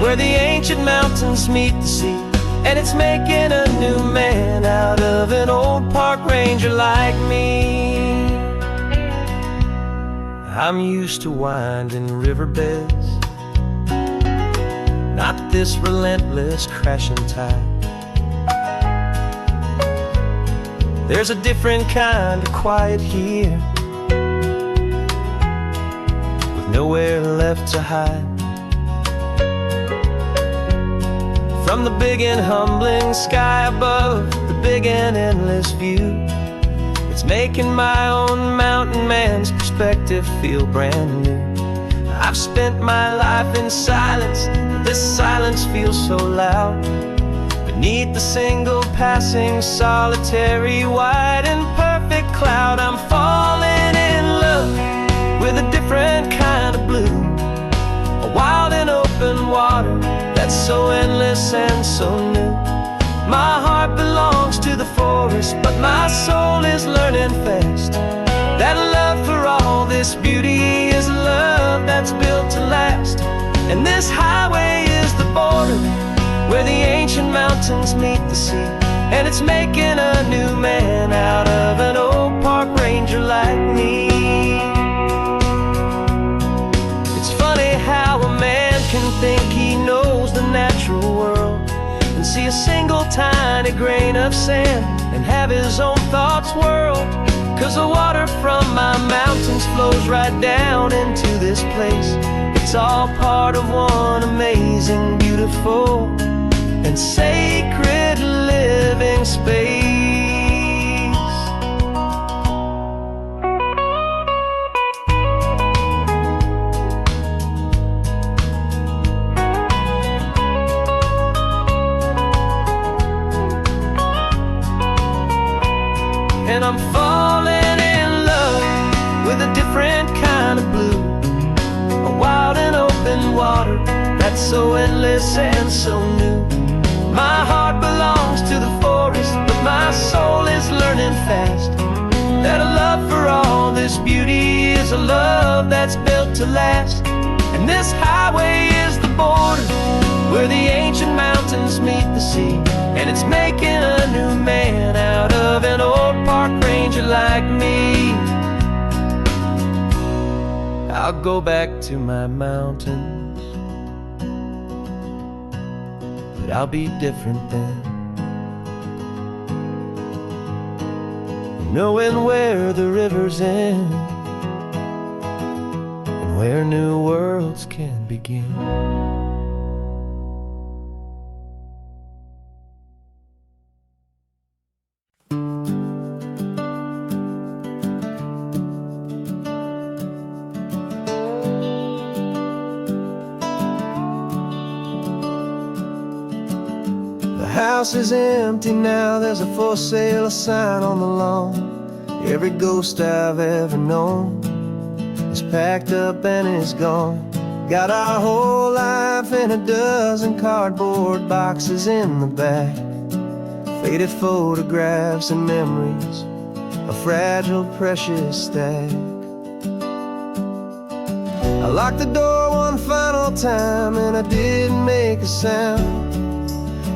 where the ancient mountains meet the sea, and it's making a new man out of an old park ranger like me. I'm used to winding riverbeds, not this relentless crashing tide. There's a different kind of quiet here, with nowhere left to hide. From the big and humbling sky above, the big and endless view, it's making my own mountain man's perspective feel brand new. I've spent my life in silence, this silence feels so loud. Beneath the single passing solitary white and perfect cloud, I'm falling in love with a different kind of blue, a wild and open water that's so endless and so new. My heart belongs to the forest, but my soul is learning fast that love for all this beauty is a love that's built to last. And this highway is the border where the ancient mountains meet the sea, and it's making a new man out of an old park ranger like me. It's funny how a man can think he knows the natural world and see a single tiny grain of sand and have his own thoughts whirl. 'Cause the water from my mountains flows right down into this place. It's all part of one amazing, beautiful, and sacred living space. and I'm falling in love with a different kind of blue. A wild and open water that's so endless and so new. My heart belongs to the forest, but my soul is learning fast that a love for all this beauty is a love that's built to last. And this highway is the border where the ancient mountains meet the sea, and it's making a new man out of an old park ranger like me. I'll go back to my mountains, but I'll be different then, knowing where the rivers end and where new worlds can begin. The house is empty now, there's a for sale sign on the lawn. Every ghost I've ever known is packed up and is gone. Got our whole life in a dozen cardboard boxes in the back, faded photographs and memories, a fragile, precious stack. I locked the door one final time and I didn't make a sound,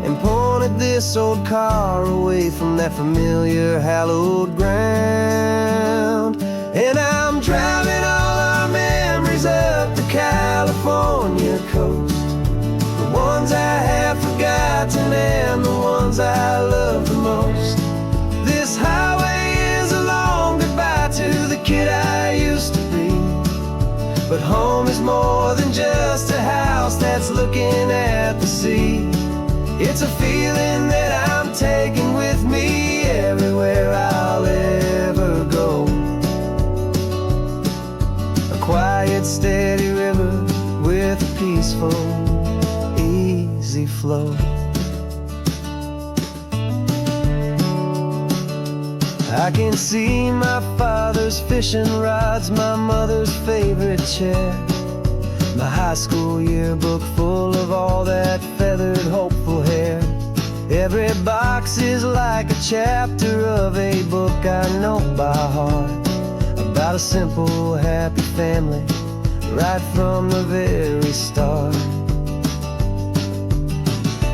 and pointed this old car away from that familiar hallowed ground. And I'm driving all our memories up the California coast, the ones I have forgotten and the ones I love the most. This highway is a long goodbye to the kid I used to be, but home is more than just a house that's looking at the sea. It's a feeling that I'm taking with me everywhere I'll ever go. A quiet, steady river with a peaceful, easy flow. I can see my father's fishing rods, my mother's favorite chair, my high school yearbook full of all that feathered, hopeful hair. Every box is like a chapter of a book I know by heart, about a simple, happy family right from the very start.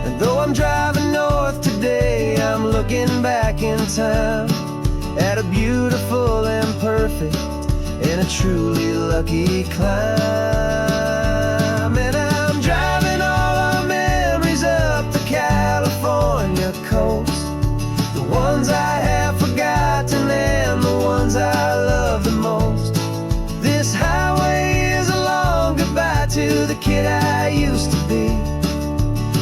And though I'm driving north today, I'm looking back in time at a beautiful and perfect and a truly lucky climb. And I'm driving all our memories up the California coast, the ones I have forgotten and the ones I love the most. This highway is a long goodbye to the kid I used to be,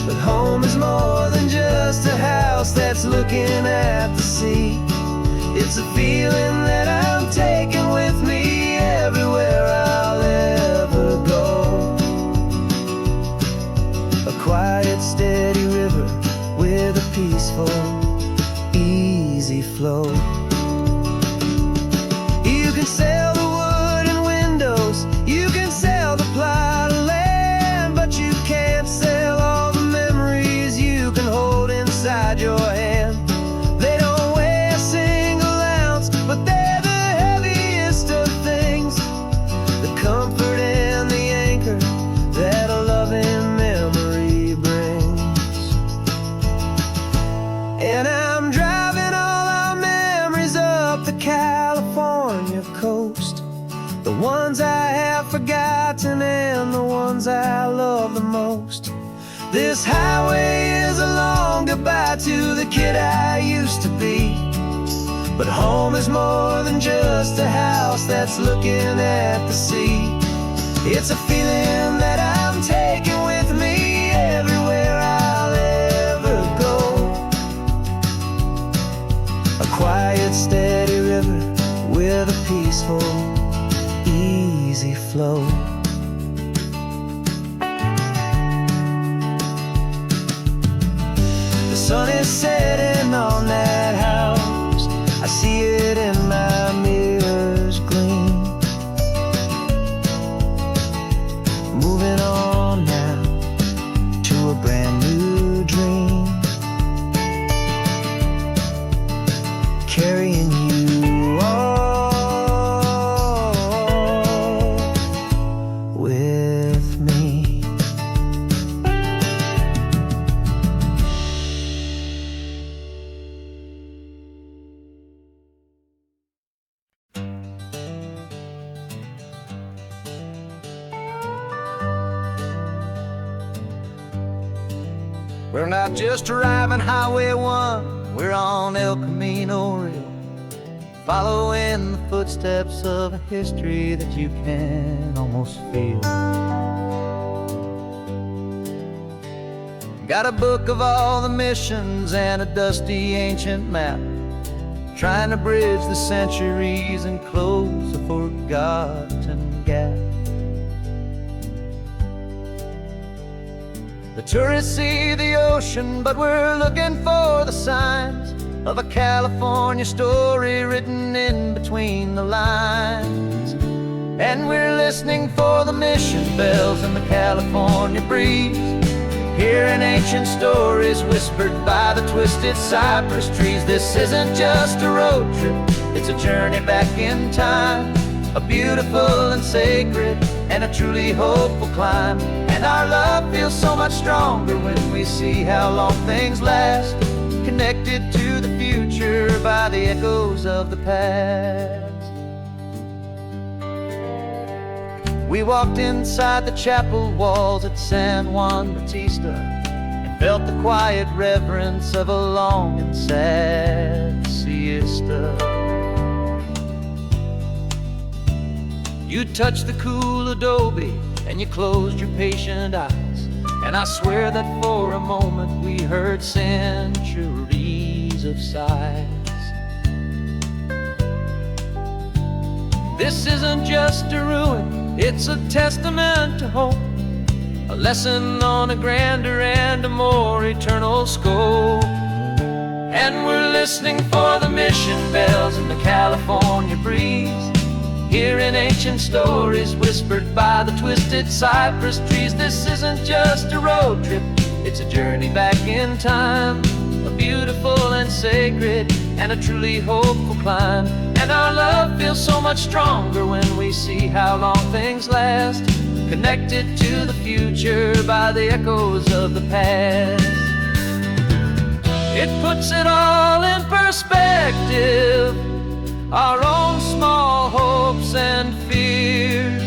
but home is more than just a house that's looking at the sea. It's a feeling that I'm taking with me everywhere I'll ever go. A quiet, steady river with a peaceful, easy flow. You can sell the wood and windows, you can sell the plot of land, but you can't sell all the memories you can hold inside your hand. They don't weigh a single ounce, but they're the heaviest of things, the comfort and the anchor that a loving memory brings. And I'm driving all our memories up the California coast, the ones I have forgotten and the ones I love the most. This highway is a long goodbye to the kid I used to be, but home is more than just a house that's looking at the sea. It's a feeling that I'm taking with me everywhere I'll ever go. A quiet, steady river with a peaceful, easy flow. The sun is setting on that house, I see it carrying you all with me. We're not just driving Highway 1, we're on El Camino Real, following the footsteps of a history that you can almost feel. Got a book of all the missions and a dusty ancient map, trying to bridge the centuries and close a forgotten gap. The tourists see the ocean, but we're looking for the signs of a California story written in between the lines. And we're listening for the mission bells in the California breeze, hearing ancient stories whispered by the twisted cypress trees. This isn't just a road trip, it's a journey back in time, a beautiful and sacred and a truly hopeful climb. And our love feels so much stronger when we see how long things last, connected to the future by the echoes of the past. We walked inside the chapel walls at San Juan Bautista and felt the quiet reverence of a long and sad siesta. You touched the cool adobe and you closed your patient eyes, and I swear that for a moment we heard centuries of sighs. This isn't just a ruin, it's a testament to hope, a lesson on a grander and a more eternal scope. And we're listening for the mission bells in the California breeze, hearing ancient stories whispered by the twisted cypress trees. This isn't just a road trip, it's a journey back in time, a beautiful and sacred and a truly hopeful climb. And our love feels so much stronger when we see how long things last, connected to the future by the echoes of the past. It puts it all in perspective, our own small hopes and fears,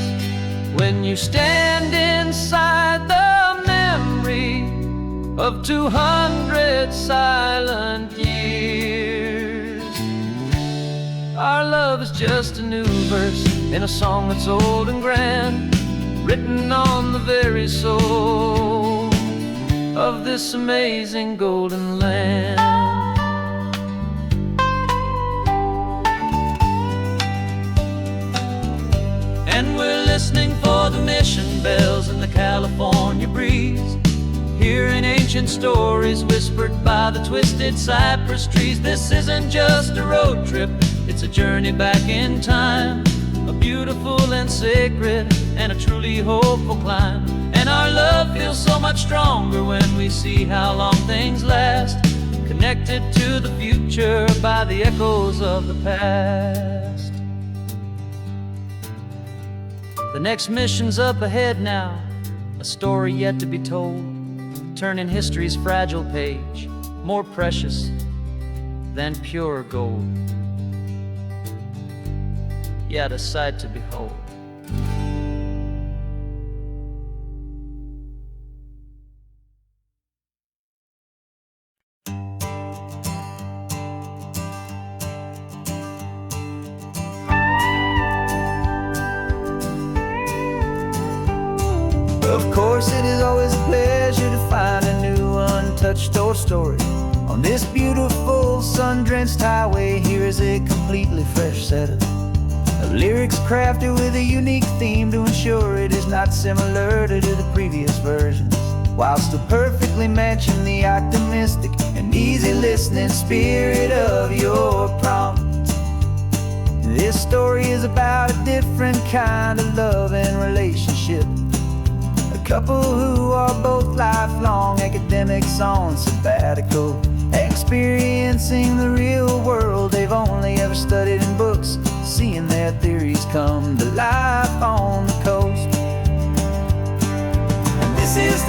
when you stand inside the memory of 200 silent years. Our love is just a new verse in a song that's old and grand, written on the very soul of this amazing golden land. And we're listening for the mission bells in the California breeze, hearing ancient stories whispered by the twisted cypress trees. This isn't just a road trip, it's a journey back in time, a beautiful and sacred and a truly hopeful climb. And our love feels so much stronger when we see how long things last, connected to the future by the echoes of the past. The next mission's up ahead now, a story yet to be told, turning history's fragile page more precious than pure gold. Yet a sight to behold. Of course, it is always a pleasure to find a new untouched old story on this beautiful sun-drenched highway. Here is a completely fresh set of lyrics crafted with a unique theme to ensure it is not similar to the previous versions, while still perfectly matching the optimistic and easy listening spirit of your prompt. This story is about a different kind of love and relationship, a couple who are both lifelong academics on sabbatical, experiencing the real world they've only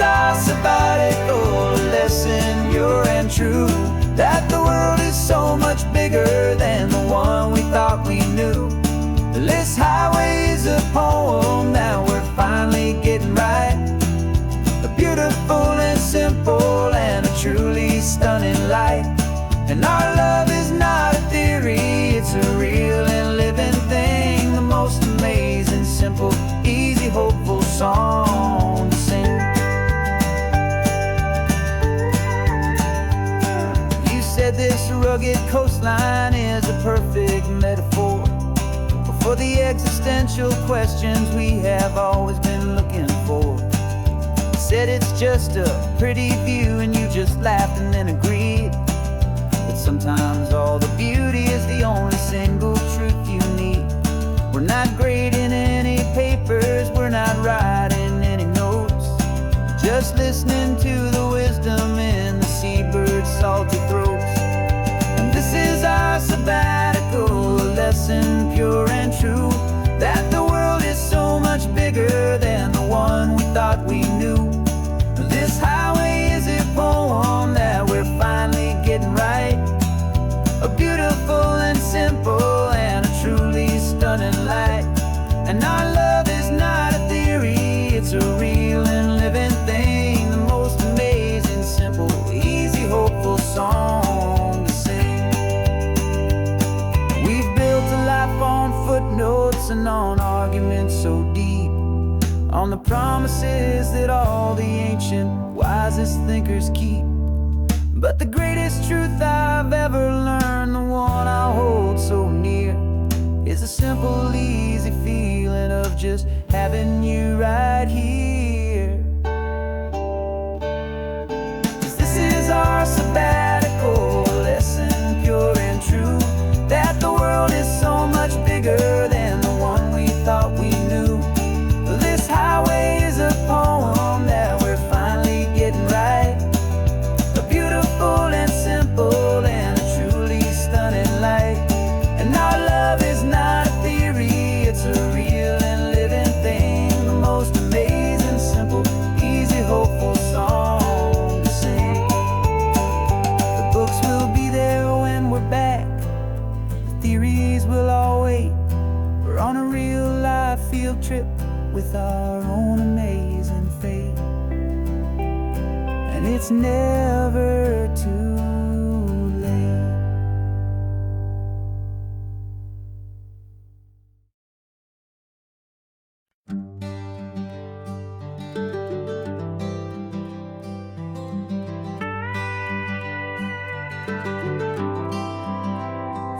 is our sabbatical, a lesson pure and true, that the world is so much bigger than the one we thought we knew. This highway is a poem that we're finally getting right, a beautiful and simple and a truly stunning light. And our love is not a theory, it's a real and living thing, the most amazing, simple, easy, hopeful song to sing. You said this rugged coastline is a perfect metaphor for the existential questions we have always been looking for. You said it's just a pretty view and you just laughed and then agreed. But sometimes all the beauty is the only single truth you need. We're not grading any papers, we're not writing any notes, just listening to the wisdom in the seabird's salty throats. And this is our sabbatical, a lesson pure and true, that the world is so much bigger than the one we thought we knew. This highway is a poem that we're finally getting right, a beautiful and simple and a truly stunning light. And our love is not a theory, it's a real and living thing, the most amazing, simple, easy, hopeful song to sing. We've built a life on footnotes and on arguments so deep, on the promises that all the ancient, wisest thinkers keep. But the greatest truth I've ever learned, the one I hold so near, is a simple, easy feeling of just having you right here. 'Cause this is our sabbatical, lesson pure and true, that the world is so much bigger than the one we thought we knew. This highway is a poem that we're finally getting right, a beautiful and simple and a truly stunning light. And our love is not a theory, it's a real and living thing, the most amazing, simple, easy, hopeful song to sing. The books will be there when we're back, the theories will all wait. We're on a real life field trip with our own amazing fate, and it's never too late.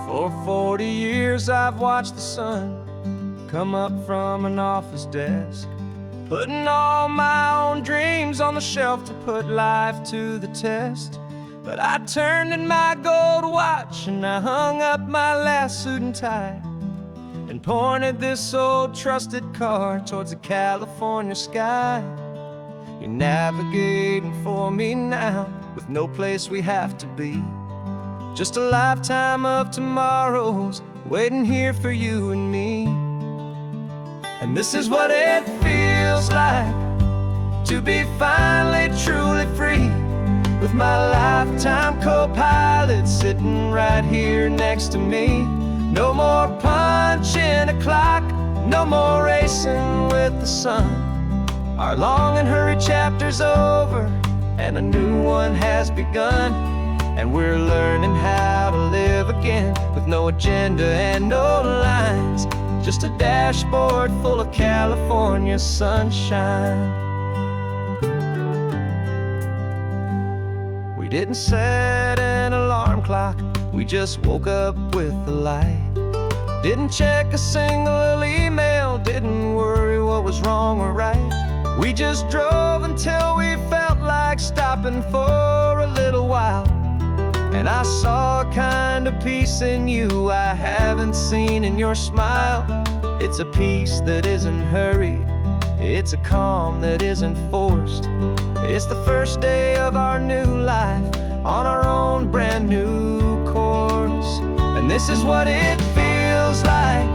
For 40 years I've watched the sun come up from an office desk, putting all my own dreams on the shelf to put life to the test. But I turned in my gold watch and I hung up my last suit and tie, and pointed this old trusted car towards the California sky. You're navigating for me now, with no place we have to be, just a lifetime of tomorrows waiting here for you and me. And this is what it feels like to be finally truly free, with my lifetime co-pilot sitting right here next to me. No more punching a clock, no more racing with the sun. Our long and hurried chapter's over and a new one has begun, and we're learning how to live again, with no agenda and no lines, just a dashboard full of California sunshine. We didn't set an alarm clock, we just woke up with the light. Didn't check a single email, didn't worry what was wrong or right. We just drove until we felt like stopping for a little while. And I saw a kind of peace in you I haven't seen in your smile. It's a peace that isn't hurried, it's a calm that isn't forced. It's the first day of our new life on our own brand new course. And this is what it feels like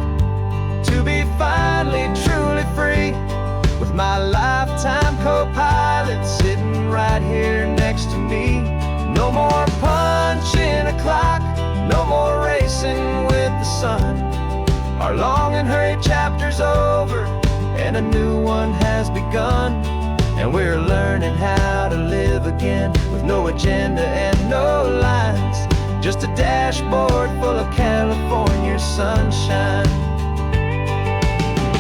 to be finally truly free, with my lifetime co-pilot sitting right here next to me. No more punching a clock, no more racing with the sun. Our long and hurried chapter's over, and a new one has begun. And we're learning how to live again, with no agenda and no lines, just a dashboard full of California sunshine.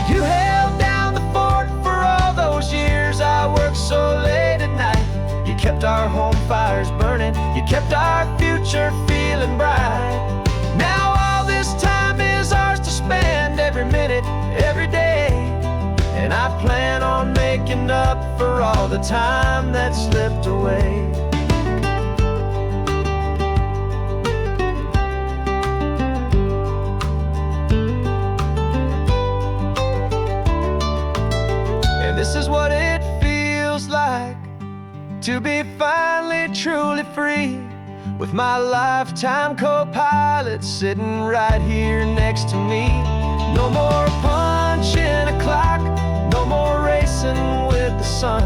You held down the fort for all those years I worked so late at night. You kept our home fires burning, you kept our future feeling bright. Now all this time is ours to spend, every minute, every day. And I plan on making up for all the time that slipped away. And this is what it feels like to be finally truly free, with my lifetime co-pilot sitting right here next to me. No more punching a clock, no more racing with the sun.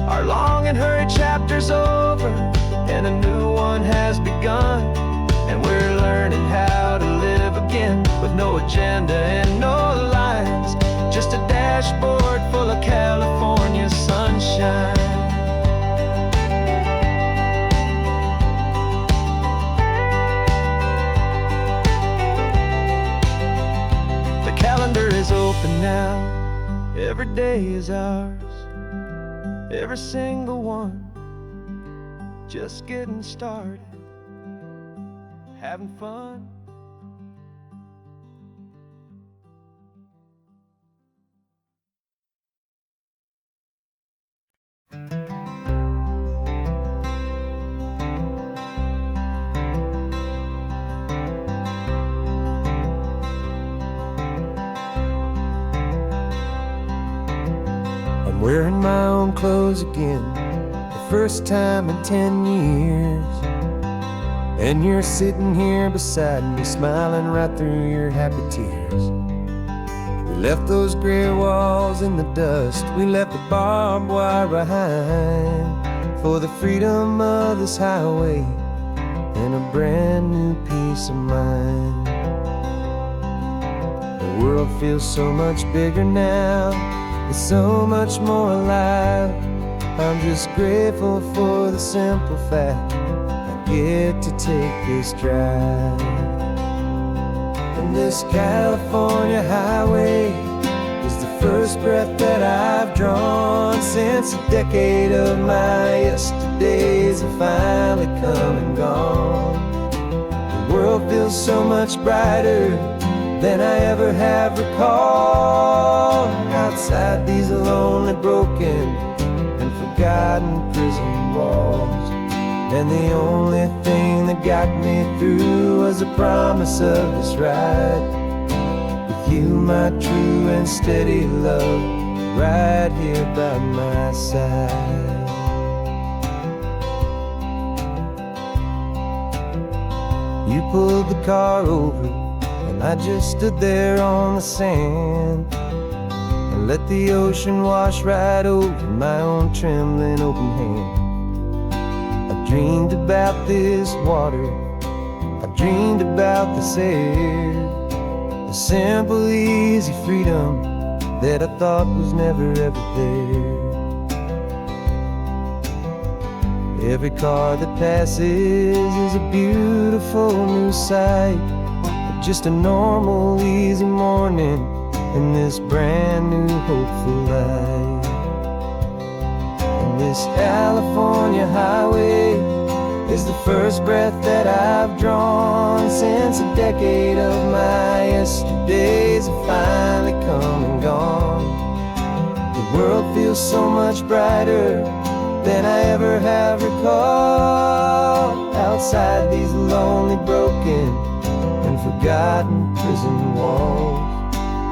Our long and hurried chapter's over, and a new one has begun. And we're learning how to live again, with no agenda and no lines, just a dashboard full of California sunshine. Calendar is open now, every day is ours, every single one, just getting started, having fun. I'm wearing my own clothes again, the first time in 10 years. And you're sitting here beside me, smiling right through your happy tears. We left those gray walls in the dust, we left the barbed wire behind, for the freedom of this highway and a brand new peace of mind. The world feels so much bigger now, it's so much more alive. I'm just grateful for the simple fact I get to take this drive. And this California highway is the first breath that I've drawn since a decade of my yesterdays have finally come and gone. The world feels so much brighter than I ever have recalled. Outside these lonely, broken, and forgotten prison walls. And the only thing that got me through was the promise of this ride with you, my true and steady love, right here by my side. You pulled the car over, and I just stood there on the sand and let the ocean wash right over my own trembling open hand. I dreamed about this water, I dreamed about this air, the simple, easy freedom that I thought was never ever there. Every car that passes is a beautiful new sight, just a normal, easy morning in this brand new, hopeful life. And this California highway is the first breath that I've drawn since a decade of my yesterdays have finally come and gone. The world feels so much brighter than I ever have recalled. Outside these lonely, broken, and forgotten prison walls.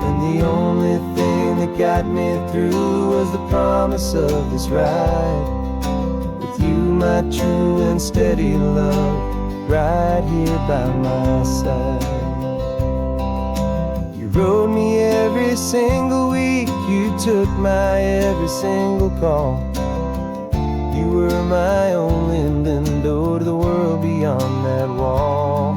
And the only thing that got me through was the promise of this ride with you, my true and steady love, right here by my side. You rode me every single week. You took my every single call. You were my only window to the world beyond that wall.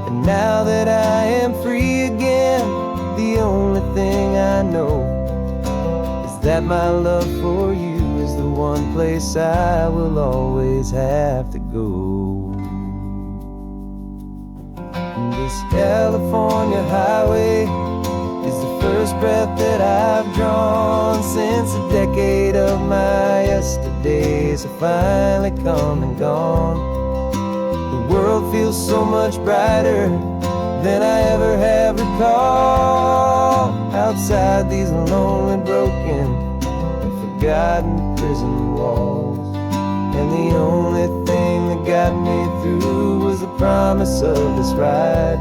And now that I am free again, the only thing I know is that my love for you is the one place I will always have to go. And this California highway is the first breath that I've drawn since a decade of my yesterdays have finally come and gone. The world feels so much brighter than I ever have recalled. Outside these lonely, broken, and forgotten prison walls. And the only thing that got me through was the promise of this ride.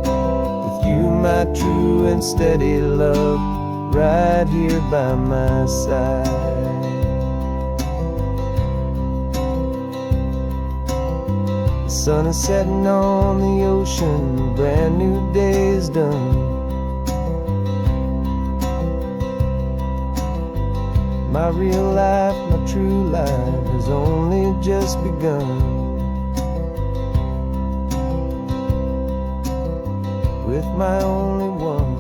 With you, my true and steady love, right here by my side. The sun is setting on the ocean, a brand new day is done. My real life, my true life has only just begun. With my only one.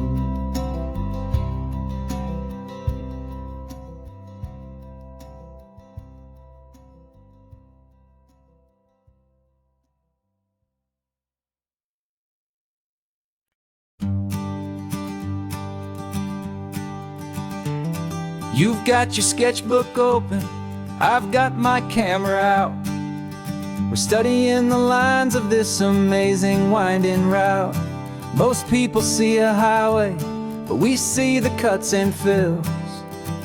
You've got your sketchbook open, I've got my camera out. We're studying the lines of this amazing winding route. Most people see a highway, but we see the cuts and fills,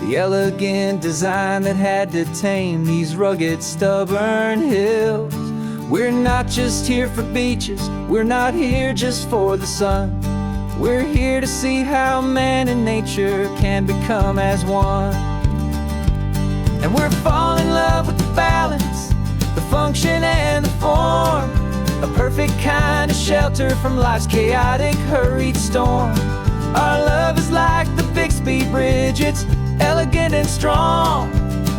the elegant design that had to tame these rugged, stubborn hills. We're not just here for beaches, we're not here just for the sun. We're here to see how man and nature can become as one. And we're falling in love with the balance, the function and the form, a perfect kind of shelter from life's chaotic, hurried storm. Our love is like the Bixby Bridge, it's elegant and strong,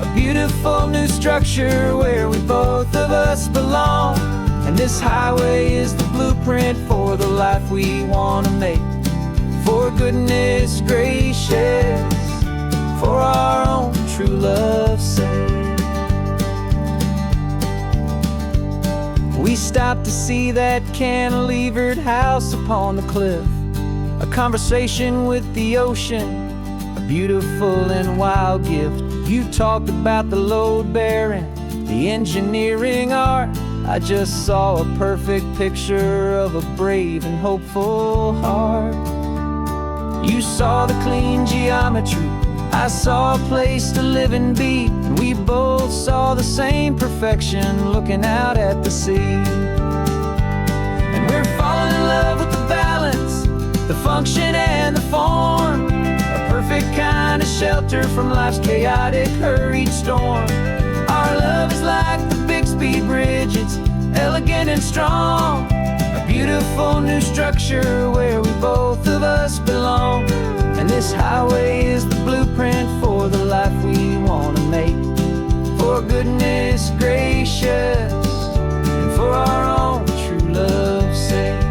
a beautiful new structure where we both of us belong. And this highway is the blueprint for the life we want to make. For goodness gracious, for our own true love's sake. We stopped to see that cantilevered house upon the cliff, a conversation with the ocean, a beautiful and wild gift. You talked about the load bearing, the engineering art. I just saw a perfect picture of a brave and hopeful heart. You saw the clean geometry, I saw a place to live and be, and we both saw the same perfection looking out at the sea. And we're falling in love with the balance, the function and the form, a perfect kind of shelter from life's chaotic, hurried storm. Our love is like the Bixby Bridge, it's elegant and strong, a beautiful new structure where we both of us belong. And this highway is the blueprint for the life we want to make. For goodness gracious, and for our own true love's sake.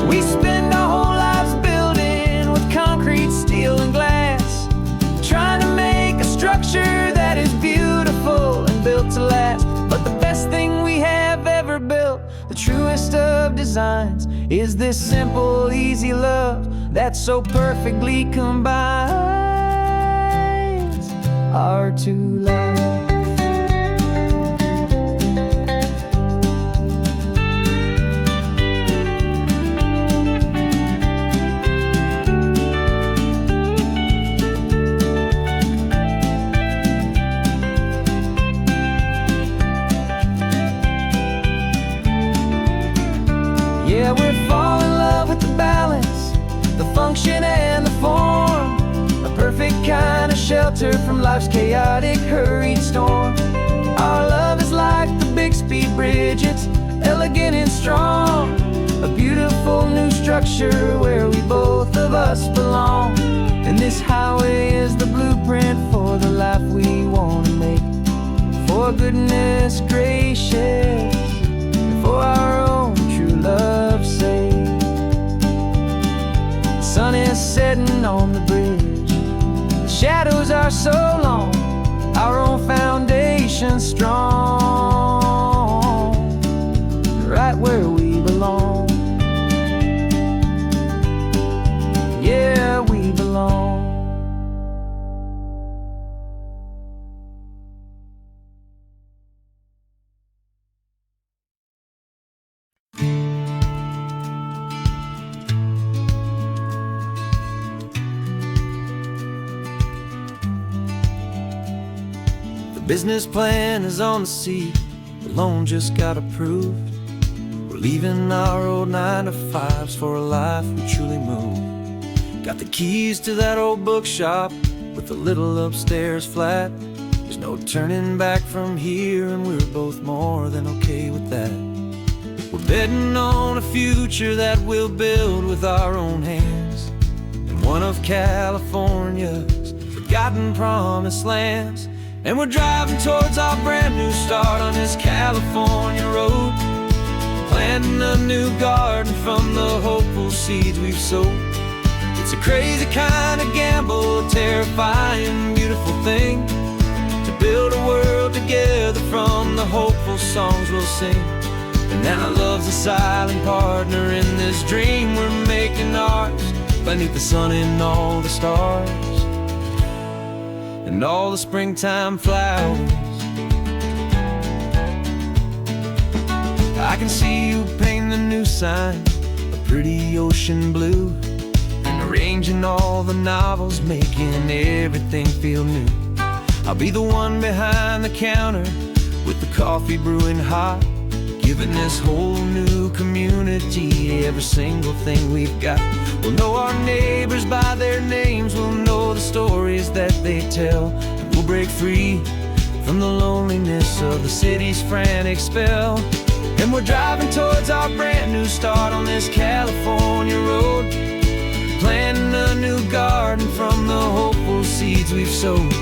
We spend our whole lives building with concrete, steel and glass, trying to make a structure that is beautiful and built to last. But the best thing we have ever built, the truest of designs, is this simple, easy love that so perfectly combines our two lives. Yeah, we're falling in love with the balance, the function and the form, a perfect kind of shelter from life's chaotic, hurried storm. Our love is like the Bixby Bridge, it's elegant and strong, a beautiful structure where we both of us belong. And this highway is the blueprint for the life we want to make. For goodness gracious, and for our own true love's sake. The sun is setting on the bridge, the shadows are so long, our own foundation strong, right where we belong. Yeah, we belong. The business plan is on the seat, the loan just got approved. We're leaving our old 9-to-5s for a life we truly move. Got the keys to that old bookshop with the little upstairs flat. There's no turning back from here, and we're both more than okay with that. We're betting on a future that we'll build with our own hands, in one of California's forgotten promised lands. And we're driving towards our brand new start on this California road, planting a new garden from the hopeful seeds we've sowed. It's a crazy kind of gamble, a terrifying, beautiful thing, to build a world together from the hopeful songs we'll sing. And now love's a silent partner in this dream we're making ours, beneath the sun and all the stars, and all the springtime flowers. I can see you painting the new sign a pretty ocean blue, and arranging all the novels, making everything feel new. I'll be the one behind the counter with the coffee brewing hot, giving this whole new community every single thing we've got. We'll know our neighbors by their names, we'll know the stories that they tell, and we'll break free from the loneliness of the city's frantic spell. And we're driving towards our brand new start on this California road, planting a new garden from the hopeful seeds we've sowed.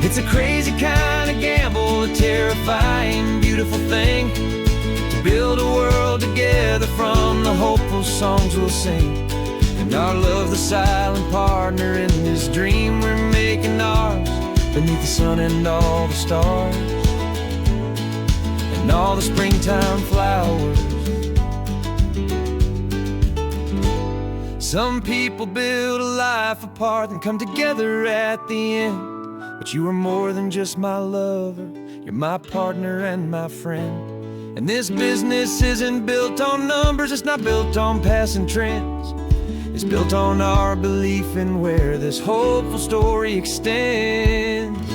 It's a crazy kind of gamble, a terrifying, beautiful thing, to build a world together from the hopeful songs we'll sing. And our love, the silent partner in this dream we're making ours, beneath the sun and all the stars, and all the springtime flowers. Some people build a life apart and come together at the end, but you are more than just my lover, you're my partner and my friend. And this business isn't built on numbers, it's not built on passing trends. It's built on our belief in where this hopeful story extends.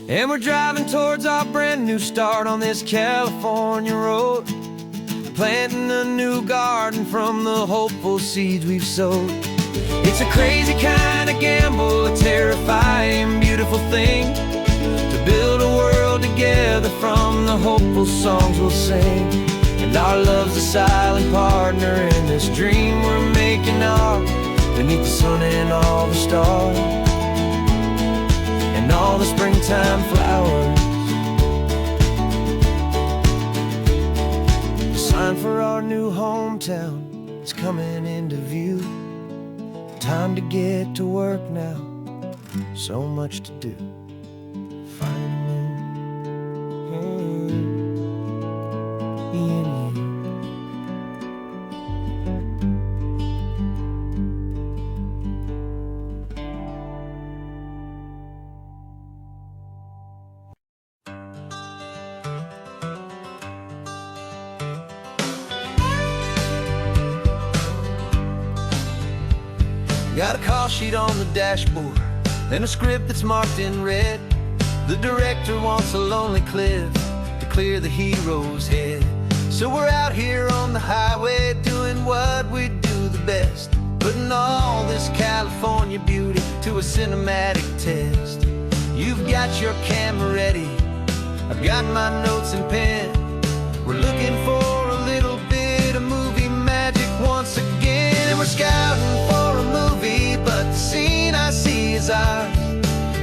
And we're driving towards our brand new start on this California road, planting a new garden from the hopeful seeds we've sowed. It's a crazy kind of gamble, a terrifying, beautiful thing, to build a world together from the hopeful songs we'll sing. And our love's a silent partner in this dream we're making ours, beneath the sun and all the stars, and all the springtime flowers. The sign for our new hometown is coming into view. Time to get to work now, so much to do. Finding me and you. Got a call sheet on the dashboard and a script that's marked in red. The director wants a lonely cliff to clear the hero's head. So we're out here on the highway doing what we do the best, putting all this California beauty to a cinematic test. You've got your camera ready, I've got my notes and pen. We're looking for a little bit of movie magic scouting for a movie, but the scene I see is ours.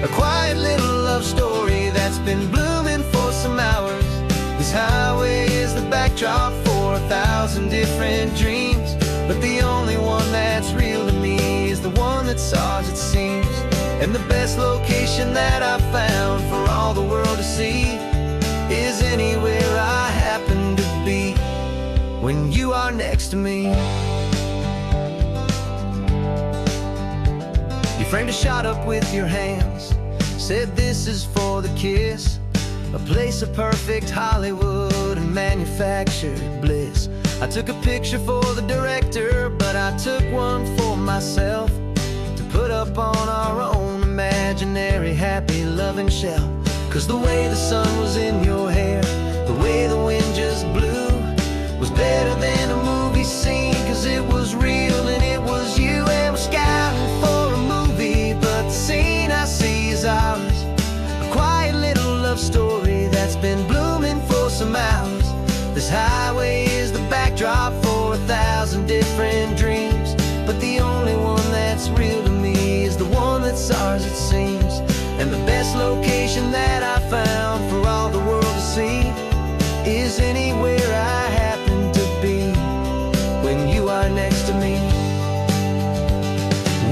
A quiet little love story that's been blooming for some hours. This highway is the backdrop for 1,000 different dreams, but the only one that's real to me is the one that's ours, it seems. And the best location that I've found for all the world to see is anywhere I happen to be when you are next to me. You framed a shot up with your hands, said this is for the kiss, a place of perfect Hollywood and manufactured bliss. I took a picture for the director, but I took one for myself to put up on our own imaginary happy loving shelf. 'Cause the way the sun was in your hair, the way the wind just blew, was better than a movie scene, 'cause it was real and it was you. And we're scouting for a movie, but the scene I see is ours. A quiet little love story that's been blooming for some hours. This highway is the backdrop for 1,000 different dreams, but the only one that's real to me is the one that's ours, it seems. And the best location that I found for all the world to see is anywhere I happen to be when you are next to me.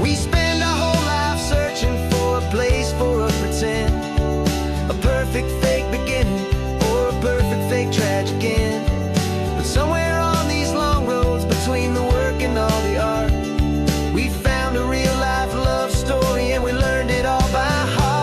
We spend our whole life searching for a place for a pretend, a perfect fake beginning or a perfect fake tragic end. But somewhere on these long roads between the work and all the art, we found a real life love story and we learned it all by heart.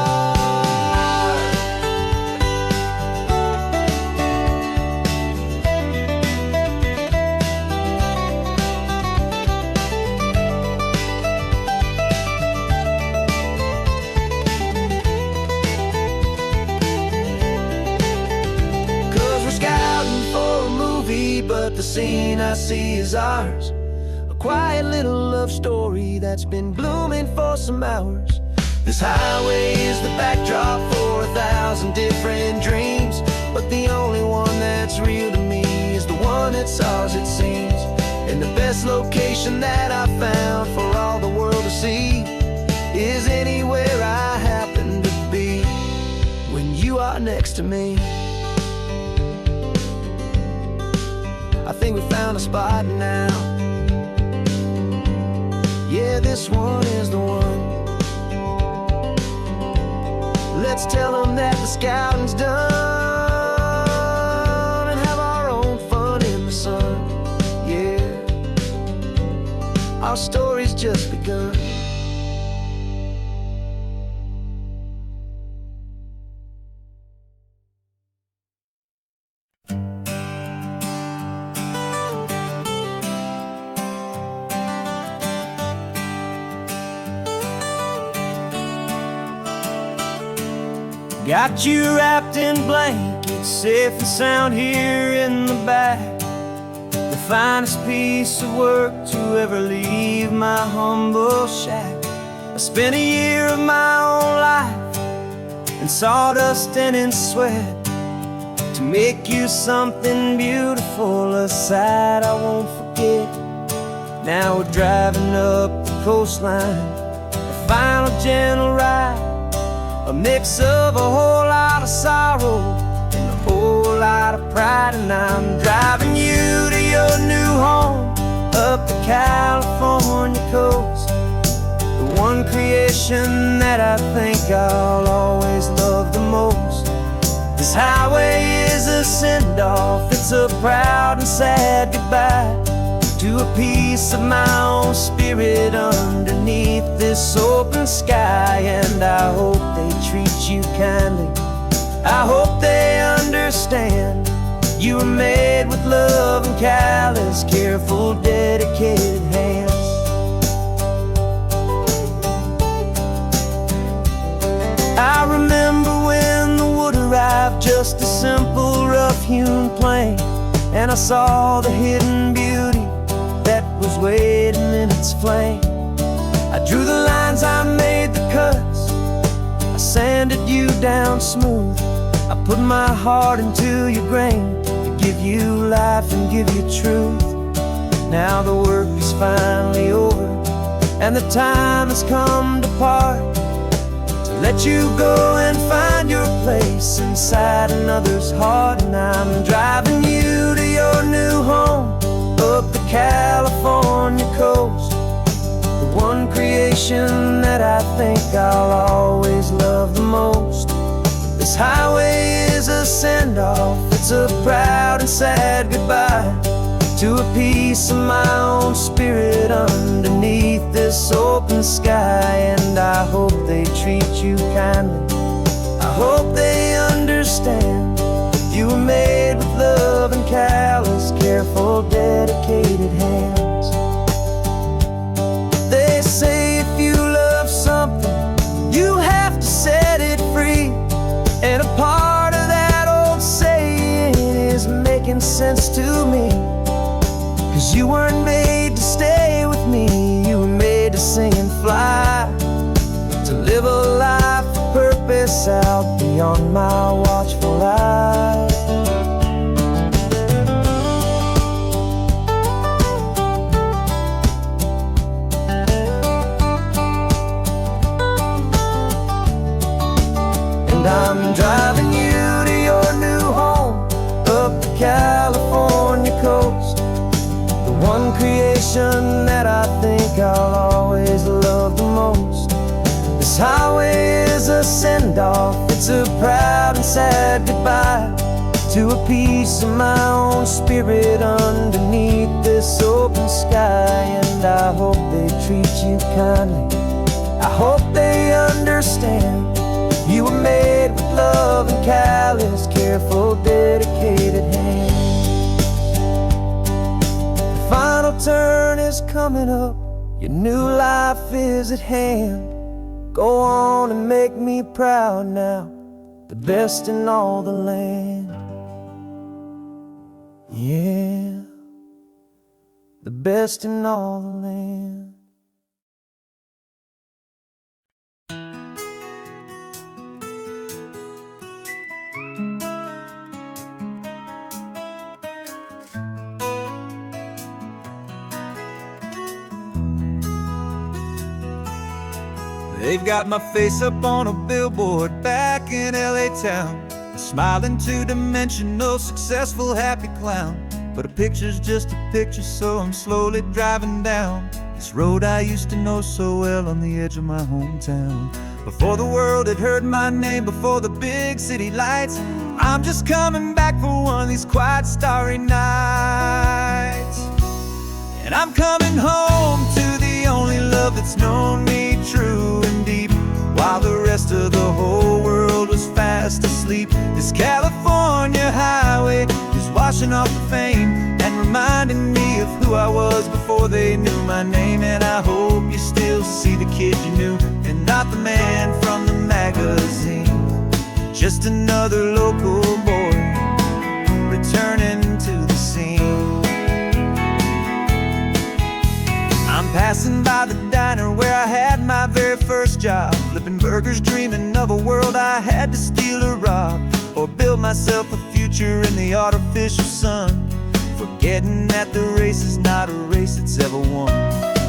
But the scene I see is ours. A quiet little love story that's been blooming for some hours. This highway is the backdrop for 1,000 different dreams, but the only one that's real to me is the one that's ours, it seems. And the best location that I found for all the world to see is anywhere I happen to be when you are next to me. I think we found a spot now. Yeah, this one is the one. Let's tell them that the scouting's done and have our own fun in the sun. Yeah, our story's just begun. Got you wrapped in blankets, safe and sound here in the back. The finest piece of work to ever leave my humble shack. I spent a year of my own life in sawdust and in sweat to make you something beautiful, a sight I won't forget. Now we're driving up the coastline, a final gentle ride, a mix of a whole lot of sorrow and a whole lot of pride. And I'm driving you to your new home up the California coast, the one creation that I think I'll always love the most. This highway is a send-off, it's a proud and sad goodbye to a piece of my own spirit underneath this open sky. And I hope they treat you kindly, I hope they understand you were made with love and callous, careful, dedicated hands. I remember when the wood arrived, just a simple rough-hewn plank, and I saw the hidden beauty that was waiting in its flame. I drew the lines, I made the cuts, I sanded you down smooth. I put my heart into your grain to give you life and give you truth. Now the work is finally over, and the time has come to part, to let you go and find your place inside another's heart. And I'm driving you to your new home up the California coast, the one creation that I think I'll always love the most. This highway is a send-off, it's a proud and sad goodbye to a piece of my own spirit underneath this open sky. And I hope they treat you kindly, I hope they understand you were made with love and callous, careful, dedicated hands. They say if you love something, you have to set it free. And a part of that old saying is making sense to me. 'Cause you weren't made to stay with me, you were made to sing and fly, to live a life of purpose out beyond my watchful eye. And I'm driving you to your new home up the California coast, one creation that I think I'll always love the most. This highway is a send-off, it's a proud and sad goodbye to a piece of my own spirit underneath this open sky. And I hope they treat you kindly, I hope they understand you were made with love and callous, careful, dedicated hands. Final turn is coming up, your new life is at hand. Go on and make me proud now, the best in all the land. Yeah, the best in all the land. They've got my face up on a billboard back in LA town, a smiling two-dimensional, successful, happy clown. But a picture's just a picture, so I'm slowly driving down this road I used to know so well on the edge of my hometown. Before the world had heard my name, before the big city lights, I'm just coming back for one of these quiet, starry nights. And I'm coming home to the only love that's known me true and deep, while the rest of the whole world was fast asleep. This California highway is washing off the fame and reminding me of who I was before they knew my name. And I hope you still see the kid you knew, and not the man from the magazine. Just another local boy returning to the scene. I'm passing by the diner where I had my very first job, flipping burgers, dreaming of a world I had to steal or rob, or build myself a future in the artificial sun, forgetting that the race is not a race that's ever won.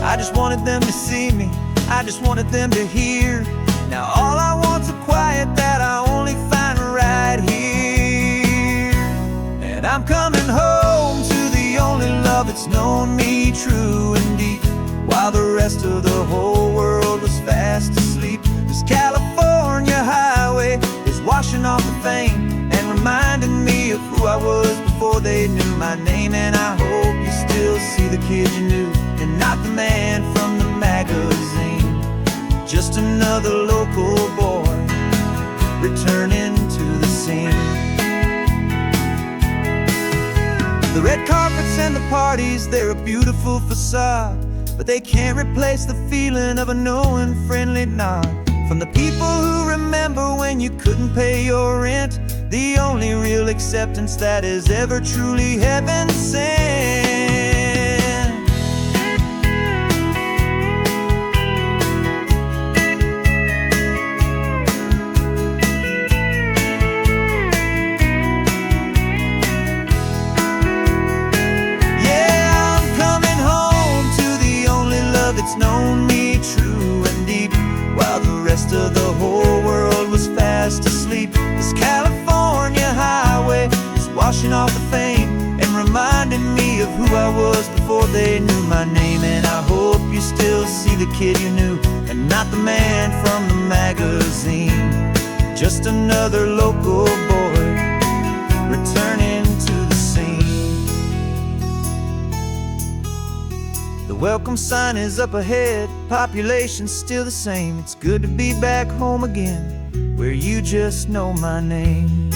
I just wanted them to see me, I just wanted them to hear. Now all I want's a quiet that I only find right here. And I'm coming home to the only love that's known me true and deep, while the rest of the whole world was fast asleep. This California highway is washing off the fame and reminding me of who I was before they knew my name. And I hope you still see the kid you knew, and not the man from the magazine. Just another local boy returning to the scene. The red carpets and the parties, they're a beautiful facade, but they can't replace the feeling of a knowing, friendly nod from the people who remember when you couldn't pay your rent, the only real acceptance that is ever truly heaven sent. Yeah, I'm coming home to the only love that's known me after the whole world was fast asleep. This California highway is washing off the fame and reminding me of who I was before they knew my name. And I hope you still see the kid you knew and not the man from the magazine. Just another local boy returning to the scene. The welcome sign is up ahead, population's still the same. It's good to be back home again, where you just know my name.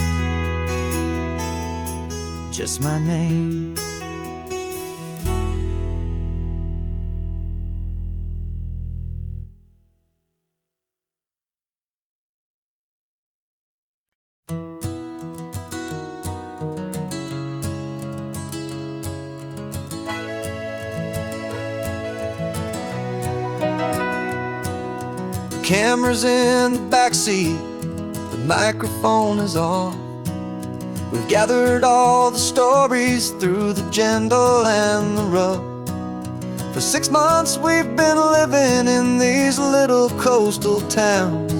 Just my name. Camera's in the backseat, the microphone is on. We've gathered all the stories through the gentle and the rough. For 6 months we've been living in these little coastal towns,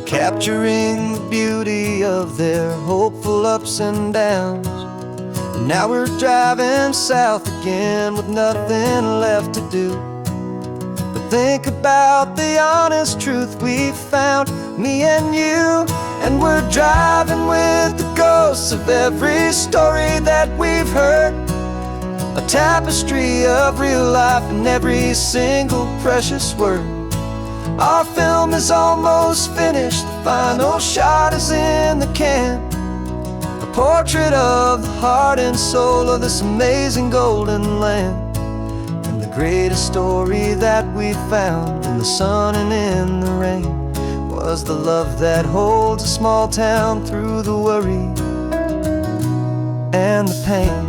capturing the beauty of their hopeful ups and downs. And now we're driving south again with nothing left to do. Think about the honest truth we found, me and you. And we're driving with the ghosts of every story that we've heard, a tapestry of real life and every single precious word. Our film is almost finished, the final shot is in the can, a portrait of the heart and soul of this amazing golden land. Greatest story that we found in the sun and in the rain was the love that holds a small town through the worry and the pain.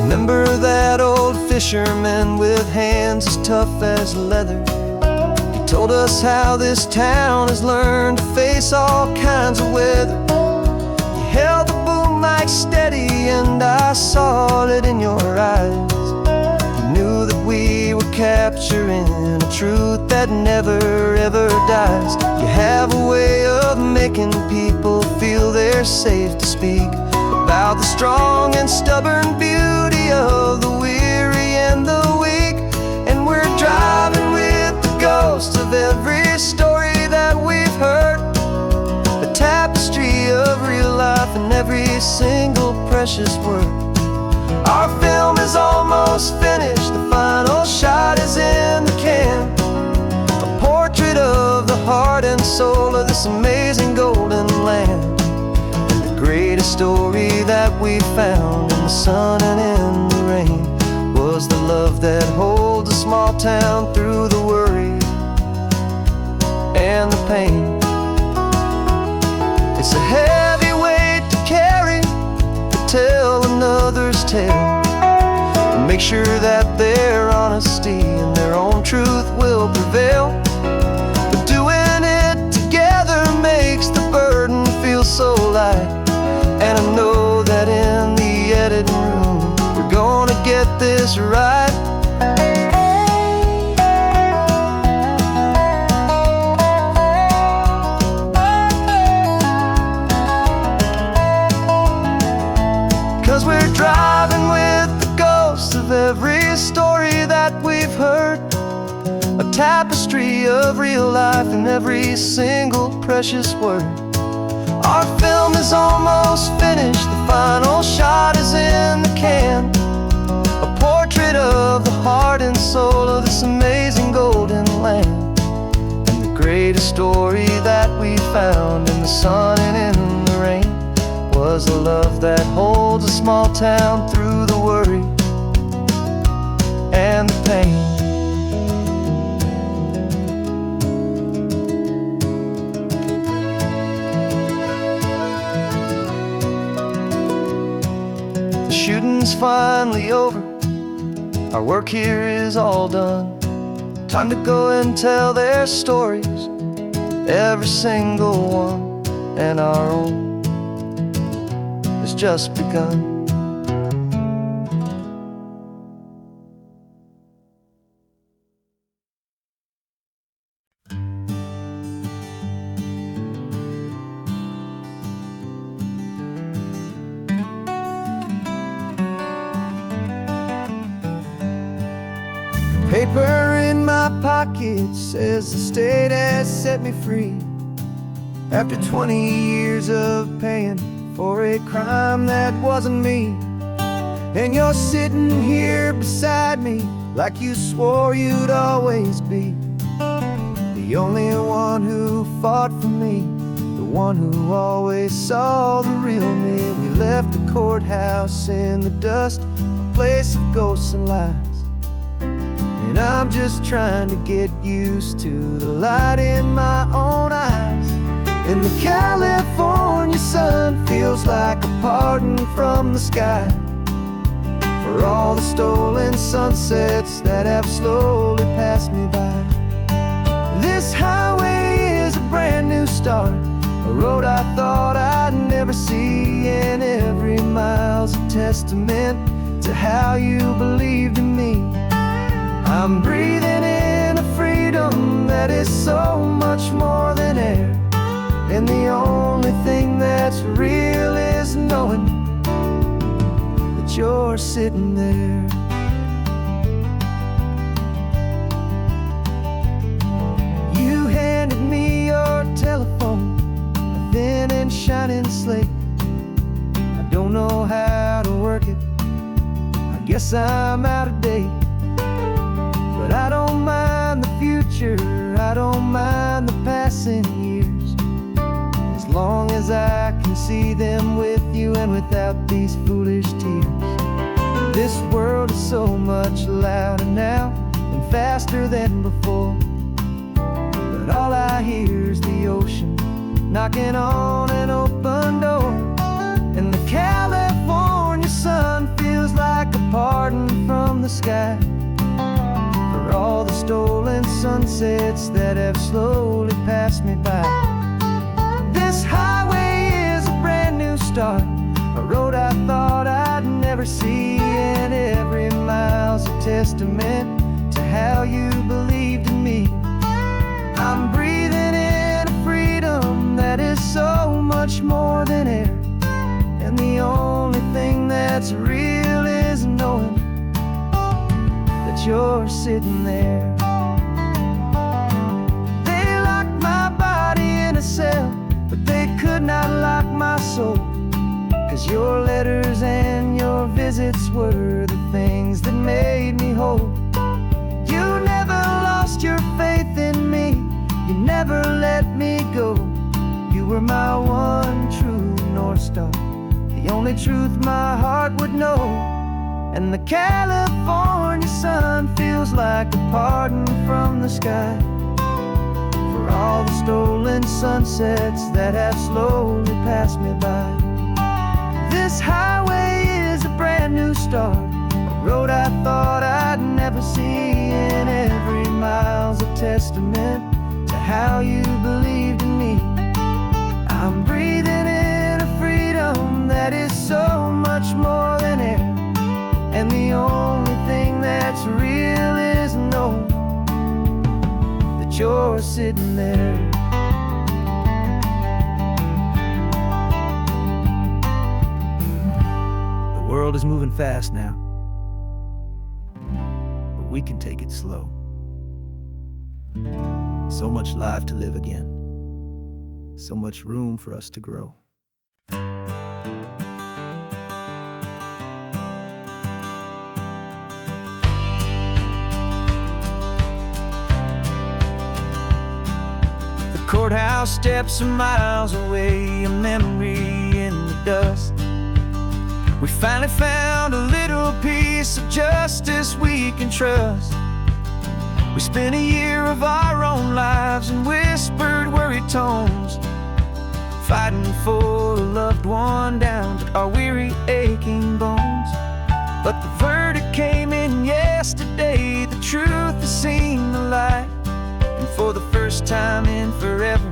Remember that old fisherman with hands as tough as leather? He told us how this town has learned to face all kinds of weather. You held the boom mic steady and I saw it in your eyes. You knew that we were capturing a truth that never ever dies. You have a way of making people feel they're safe to speak about the strong and stubborn beauty of the weary and the weak. And we're driving with the ghosts of every story that we've heard, a tapestry of real life and every single precious word. Our film is almost finished, the final shot is in the can, a portrait of the heart and soul of this amazing golden land. And the greatest story that we found in the sun and in the rain was the love that holds a small town through the worry and the pain. It's a heavy weight to carry, to tell another's tale, and make sure that their honesty and their own truth will prevail. But doing it together makes the burden feel so light. And I know that in the editing room we're gonna get this right. 'Cause we're driving with the ghosts of every story that we've heard, a tapestry of real life and every single precious word. Our film is almost finished, the final shot is in the can, a portrait of the heart and soul of this amazing golden land. And the greatest story that we found in the sun and in the rain was the love that holds a small town through the worry and the pain. The shooting's finally over, our work here is all done. Time to go and tell their stories, every single one, and our own has just begun. Paper in my pocket says the state has set me free after 20 years of paying for a crime that wasn't me. And you're sitting here beside me like you swore you'd always be the only one who fought for me, the one who always saw the real me. We left the courthouse in the dust, a place of ghosts and lies. And I'm just trying to get used to the light in my own eyes. And the California sun feels like a pardon from the sky for all the stolen sunsets that have slowly passed me by. This highway is a brand new start, a road I thought I'd never see, and every mile's a testament to how you believed in me. I'm breathing in a freedom that is so much more than air, and the only thing that's real is knowing that you're sitting there. You handed me your telephone, a thin and shining slate. I don't know how to work it, I guess I'm out of date. But I don't mind the future, I don't mind the passing years, as long as I can see them with you and without these foolish tears. This world is so much louder now and faster than before, but all I hear is the ocean knocking on an open door. And the California sun feels like a pardon from the sky for all the stolen sunsets that have slowly passed me by. This highway is a brand new start, a road I thought I'd never see, and every mile's a testament to how you believed in me. I'm breathing in a freedom that is so much more than air, and the only thing that's real is knowing that you're sitting there. They locked my body in a cell, but they could not lock my soul, 'cause your letters and your visits were the things that made me whole. You never lost your faith in me, you never let me go. You were my one true North Star, the only truth my heart would know. And the California sun feels like a pardon from the sky for all the stolen sunsets that have slowly passed me by. This highway is a brand new start, a road I thought I'd never see, and every mile's a testament to how you believed in me. I'm breathing in a freedom that is so much more than air, and the only thing that's real is knowing that you're sitting there. The world is moving fast now, but we can take it slow. So much life to live again, so much room for us to grow. The courthouse steps are miles away, a memory in the dust. We finally found a little piece of justice we can trust. We spent a year of our own lives in whispered, worried tones, fighting for a loved one down to our weary, aching bones. But the verdict came in yesterday, the truth has seen the light, and for the first time in forever,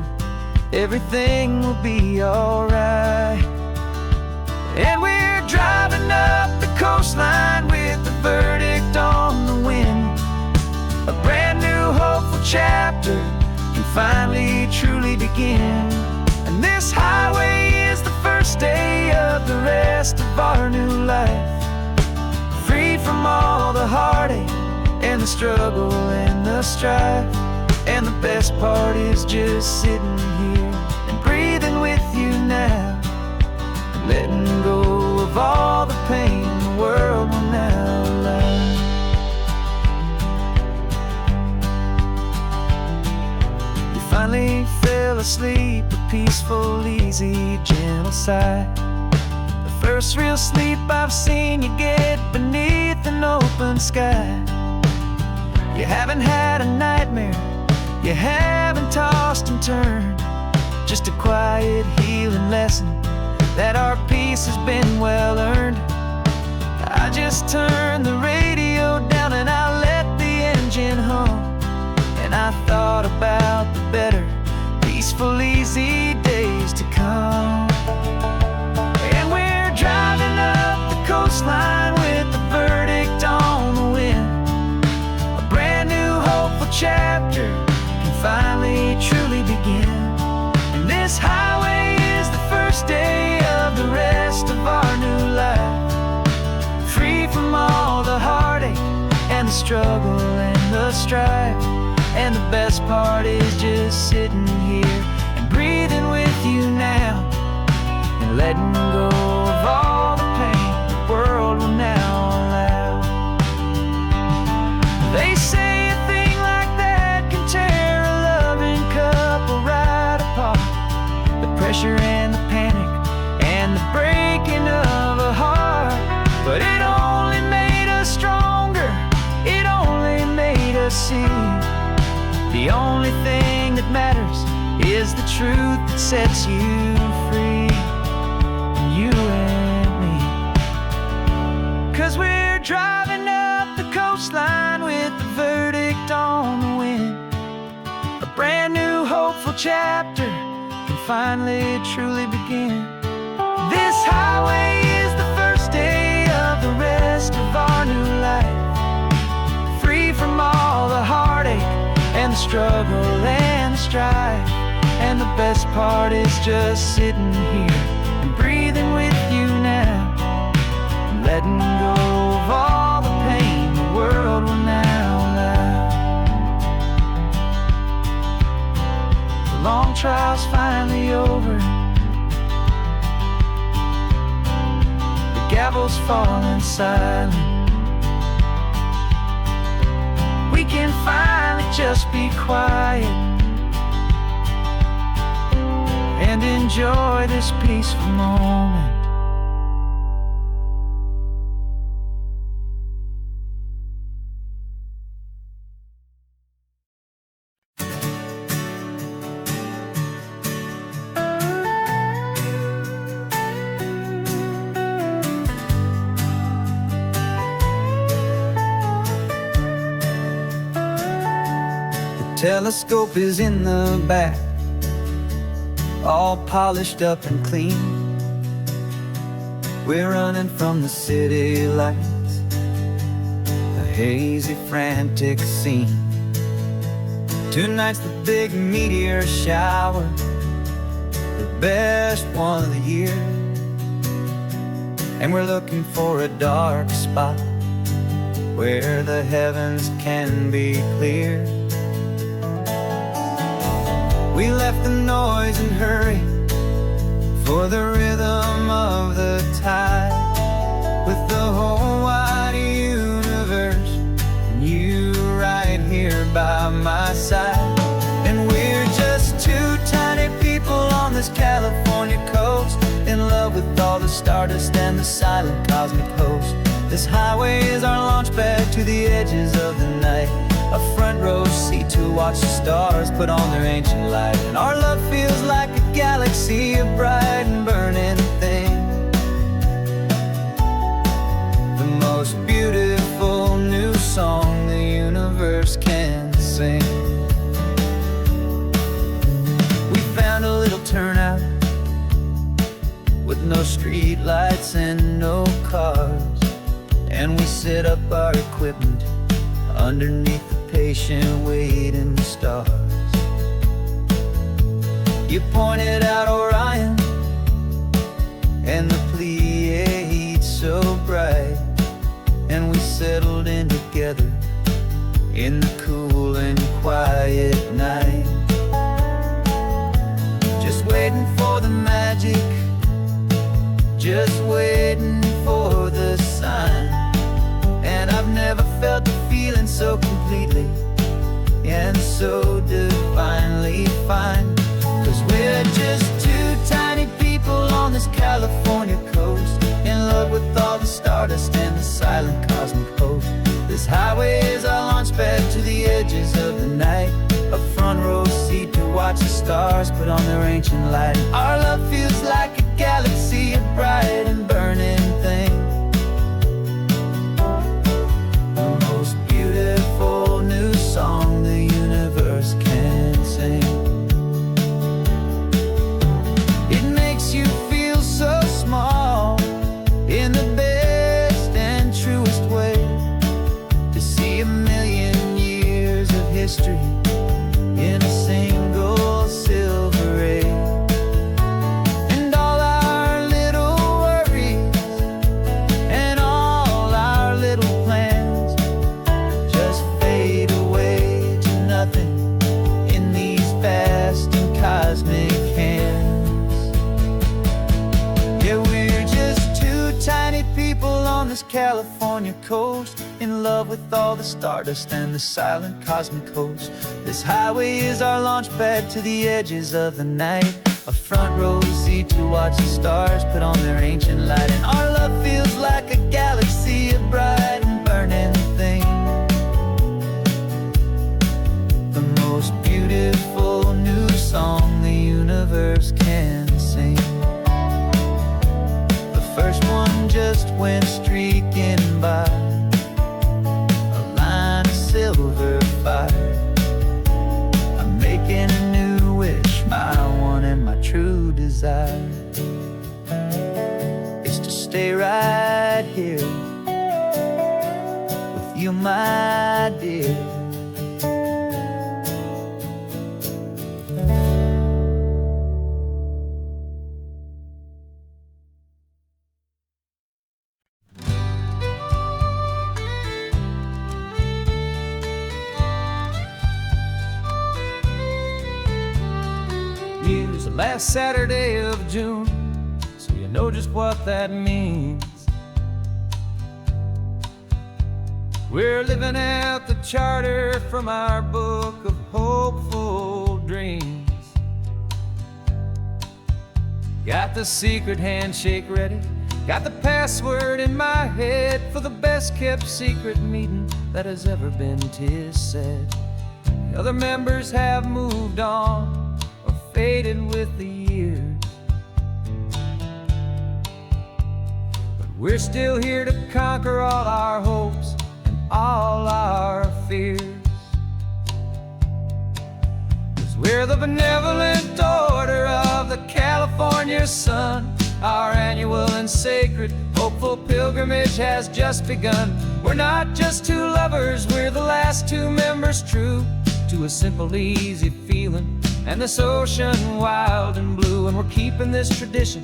everything will be alright. And we're driving up the coastline with the verdict on the wind. A brand new hopeful chapter can finally truly begin. And this highway is the first day of the rest of our new life, freed from all the heartache and the struggle and the strife. And the best part is just sitting here and breathing with you now, and letting go of all the pain the world will now allow. You finally fell asleep, a peaceful, easy, gentle sigh. The first real sleep I've seen you get beneath an open sky. You haven't had a nightmare, you haven't tossed and turned, just a quiet healing lesson that our peace has been well earned. I just turned the radio down and I let the engine hum, and I thought about the better, peaceful, easy days to come. And we're driving up the coastline with the verdict on the wind. A brand new hopeful chapter can finally truly begin. And this highway is the first day of the rest of our new life, free from all the heartache and the struggle and the strife. And the best part is just sitting here and breathing with you now, and letting go of all the pain the world will now allow. They say a thing like that can tear a loving couple right apart. The pressure and the panic and the breaking of a heart. But it only made us stronger, it only made us see the only thing that matters is the truth that sets you free, you and me. 'Cause we're driving up the coastline with the verdict on the wind. A brand new hopeful chapter can finally truly begin. This highway is the first day of the rest of our new life, free from all the heartache and the struggle and the strife. And the best part is just sitting here and breathing with you now, and letting go of all the pain the world will now allow. The long trial's finally over, the gavel's falling silent. We can finally just be quiet and enjoy this peaceful moment. Telescope is in the back, all polished up and clean. We're running from the city lights, a hazy, frantic scene. Tonight's the big meteor shower, the best one of the year. And we're looking for a dark spot where the heavens can be clear. We left the noise and hurry for the rhythm of the tide, with the whole wide universe and you right here by my side. And we're just two tiny people on this California coast, in love with all the stardust and the silent cosmic host. This highway is our launch pad to the edges of the night, a front row seat to watch the stars put on their ancient light. And our love feels like a galaxy, a bright and burning thing, the most beautiful new song the universe can sing. We found a little turnout with no street lights and no cars, and we set up our equipment underneath the patient waiting stars. You pointed out Orion and the Pleiades so bright, and we settled in together in the cool and quiet night. Just waiting for the magic, just waiting for the sign. And I've never felt the feeling so completely and so divinely fine. 'Cause we're just two tiny people on this California coast, in love with all the stardust and the silent cosmic host. This highway is our launch pad to the edges of the night, a front row seat to watch the stars put on their ancient light. And our love feels like a galaxy, a bright and burning thing, the most beautiful new song the universe can sing. It makes you feel so small in the best and truest way, to see a million years of history in a single silver ray. And all our little worries and all our little plans just fade away to nothing in these vast and cosmic hands. Yeah, we're just two tiny people on this California coast, in love with all the stardust and the silent cosmic host. This highway is our launch pad to the edges of the night, a front row seat to watch the stars put on their ancient light. And our love feels like a galaxy, a bright and burning thing, the most beautiful new song the universe can sing. The first one just went streaking by, a line of silver fire. I'm making a new wish, my one and my true desire is to stay right here with you, my dear. Use the last Saturday of June, so you know just what that means. We're living out the charter from our book of hopeful dreams. Got the secret handshake ready, got the password in my head for the best kept secret meeting that has ever been, 'tis said. The other members have moved on, faded with the years, but we're still here to conquer all our hopes and all our fears. 'Cause we're the benevolent order of the California sun. Our annual and sacred hopeful pilgrimage has just begun. We're not just two lovers, we're the last two members true to a simple, easy feeling and this ocean wild and blue. And we're keeping this tradition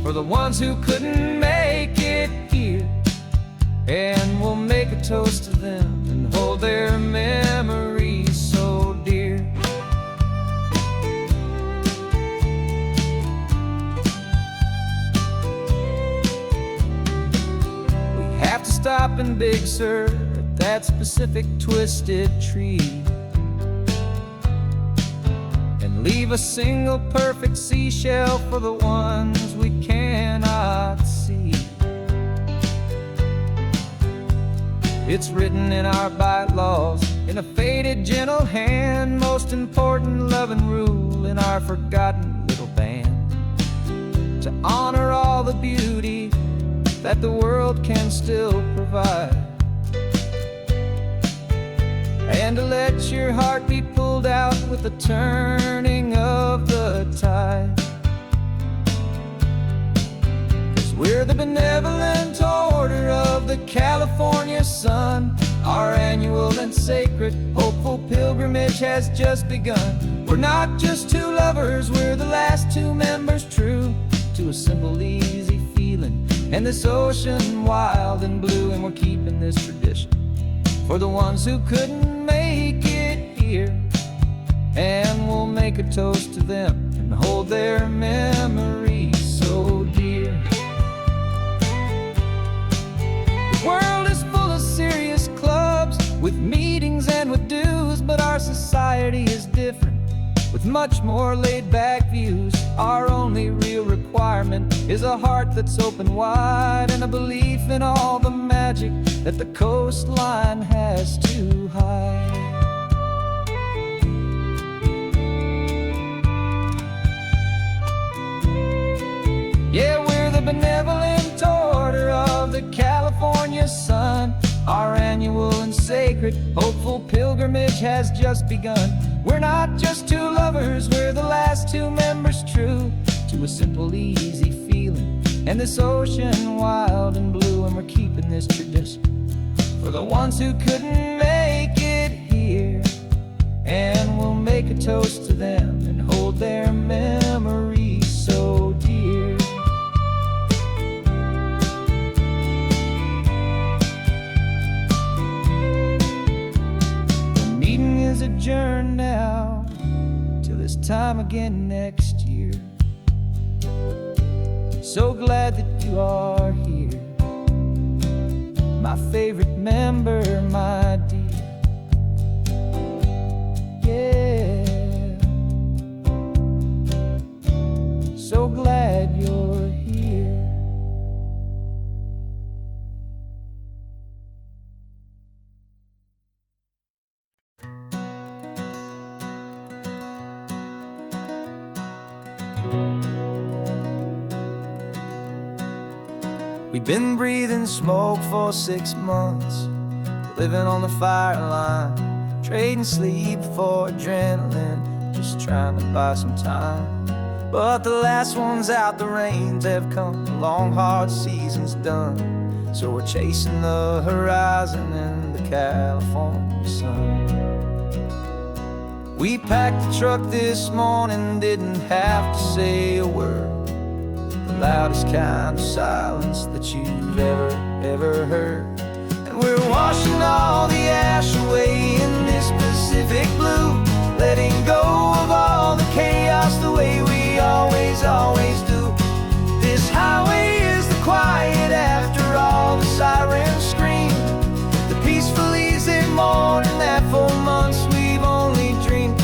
for the ones who couldn't make it here, and we'll make a toast to them and hold their memories so dear. We have to stop in Big Sur at that specific twisted tree, leave a single perfect seashell for the ones we cannot see. It's written in our bylaws, in a faded gentle hand, most important loving rule in our forgotten little band, to honor all the beauty that the world can still provide, and to let your heart be pulled out with the turning of the tide. 'Cause we're the benevolent order of the California sun. Our annual and sacred hopeful pilgrimage has just begun. We're not just two lovers, we're the last two members true to a simple, easy feeling and this ocean wild and blue. And we're keeping this tradition for the ones who couldn't couldn't make it here. And we'll make a toast to them and hold their memories so dear. The world is full of serious clubs with meetings and with dues, but our society is different with much more laid-back views. Our only real requirement is a heart that's open wide and a belief in all the magic that the coastline has to hide. Yeah, we're the benevolent order of the California sun. Our annual and sacred, hopeful pilgrimage has just begun. We're not just two lovers, we're the last two members true to a simple, easy feeling. And this ocean wild and blue, and we're keeping this tradition for the ones who couldn't make it here. And we'll make a toast to them and hold their memories so dear. Adjourn now till this time again next year. So glad that you are here, my favorite member, my dear. Yeah, so glad you're here. We've been breathing smoke for 6 months, living on the fire line, trading sleep for adrenaline, just trying to buy some time. But the last one's out, the rains have come, the long hard season's done. So we're chasing the horizon in the California sun. We packed the truck this morning, didn't have to say a word. The loudest kind of silence that you've ever heard. And we're washing all the ash away in this Pacific blue, letting go of all the chaos the way we always do. This highway is the quiet after all the sirens scream, the peaceful easy morning that for months we've only dreamed.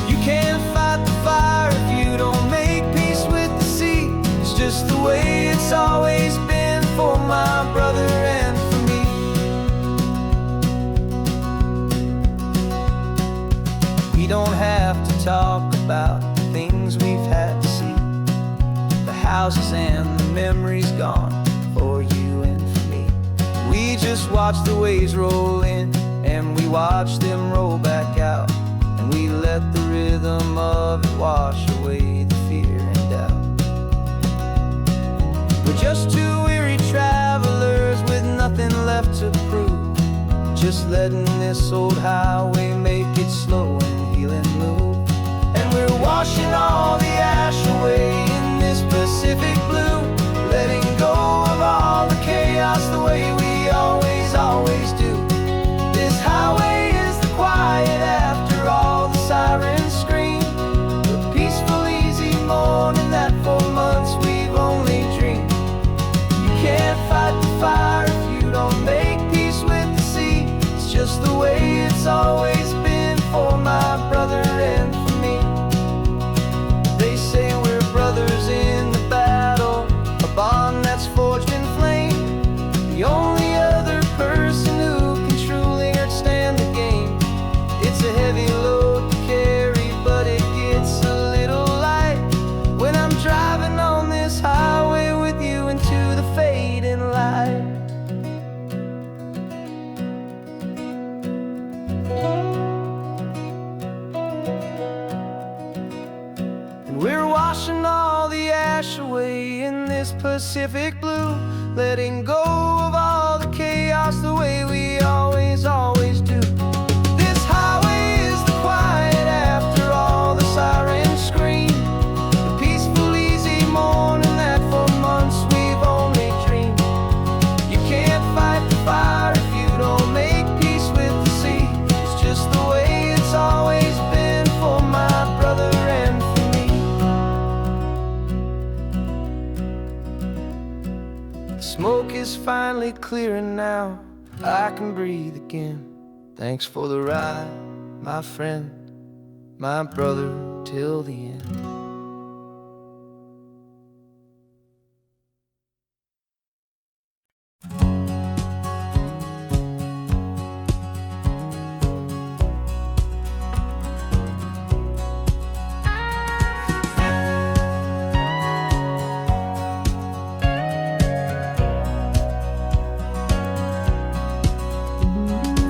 You can't fight the fire if you don't make peace with the sea. It's just the way it's always been for my brother and for me. We don't have to talk about the things we've had to see, the houses and the memories gone for you and for me. We just watch the waves roll in and we watch them roll back out, and we let the rhythm of it wash away the fear and doubt. We're just two weary travelers with nothing left to prove, just letting this old highway make it slow and healing move. And we're washing all the ash away in this Pacific blue, letting go of all the chaos the way we always do. This highway is the quiet after all the sirens scream, the peaceful easy morning that for months we've only dreamed. You can't fight the fire if you don't make peace with the sea. It's just the way it's always been for my brother and for me. They say we're brothers in the battle, a bond that's forged in flame. The only other person who can truly understand the game. It's a heavy load to carry, but it gets a little light when I'm driving on this highway with you into the fading light. And we're washing all the ash away in this Pacific blue, letting go of all the chaos the way we always do. This highway is the quiet after all the sirens scream, the peaceful easy morning that for months we've only dreamed. You can't fight the fire if you don't make peace with the sea. It's Smoke is finally clearing now, I can breathe again. Thanks for the ride, my friend, my brother, till the end.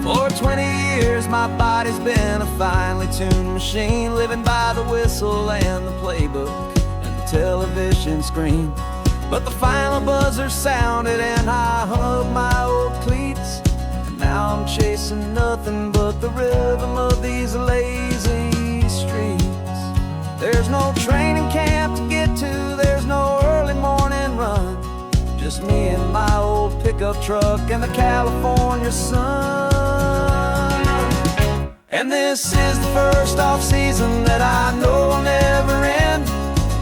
For 20 years my body's been a finely tuned machine, living by the whistle and the playbook and the television screen. But the final buzzer sounded and I hung up my old cleats, and now I'm chasing nothing but the rhythm of these lazy streets. There's no training camp to get to, there's no early morning run, just me and my old pickup truck and the California sun. And this is the first off-season that I know will never end,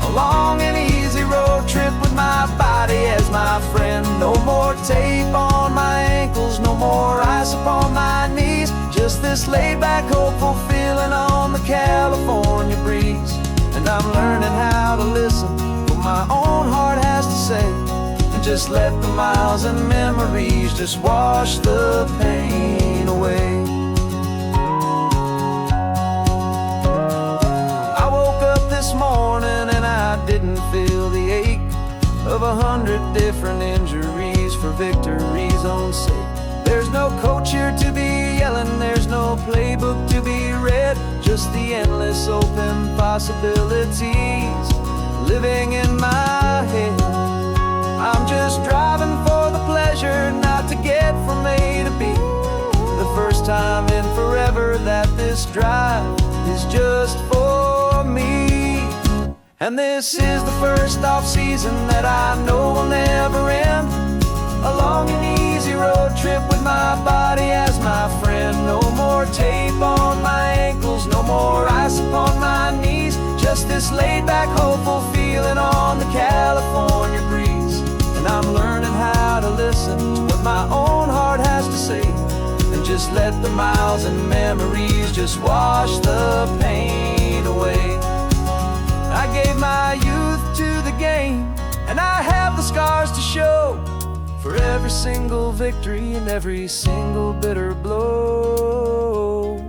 a long and easy road trip with my body as my friend. No more tape on my ankles, no more ice upon my knees, just this laid-back, hopeful feeling on the California breeze. And I'm learning how to listen to what my own heart has to say, and just let the miles and memories just wash the pain away. I woke up this morning and I didn't feel the ache of 100 different injuries for victory's own sake. There's no coach here to be yelling, there's no playbook to be read, just the endless open possibilities living in my head. I'm just driving for the pleasure, not to get from A to B. The first time in forever that this drive is just for me. And this is the first off-season that I know will never end, a long and easy road trip with my body as my friend. No more tape on my ankles, no more ice upon my knees, just this laid-back, hopeful feeling on the California breeze. And I'm learning how to listen to what my own heart has to say, and just let the miles and memories just wash the pain away. I gave my youth to the game, and I have the scars to show for every single victory and every single bitter blow.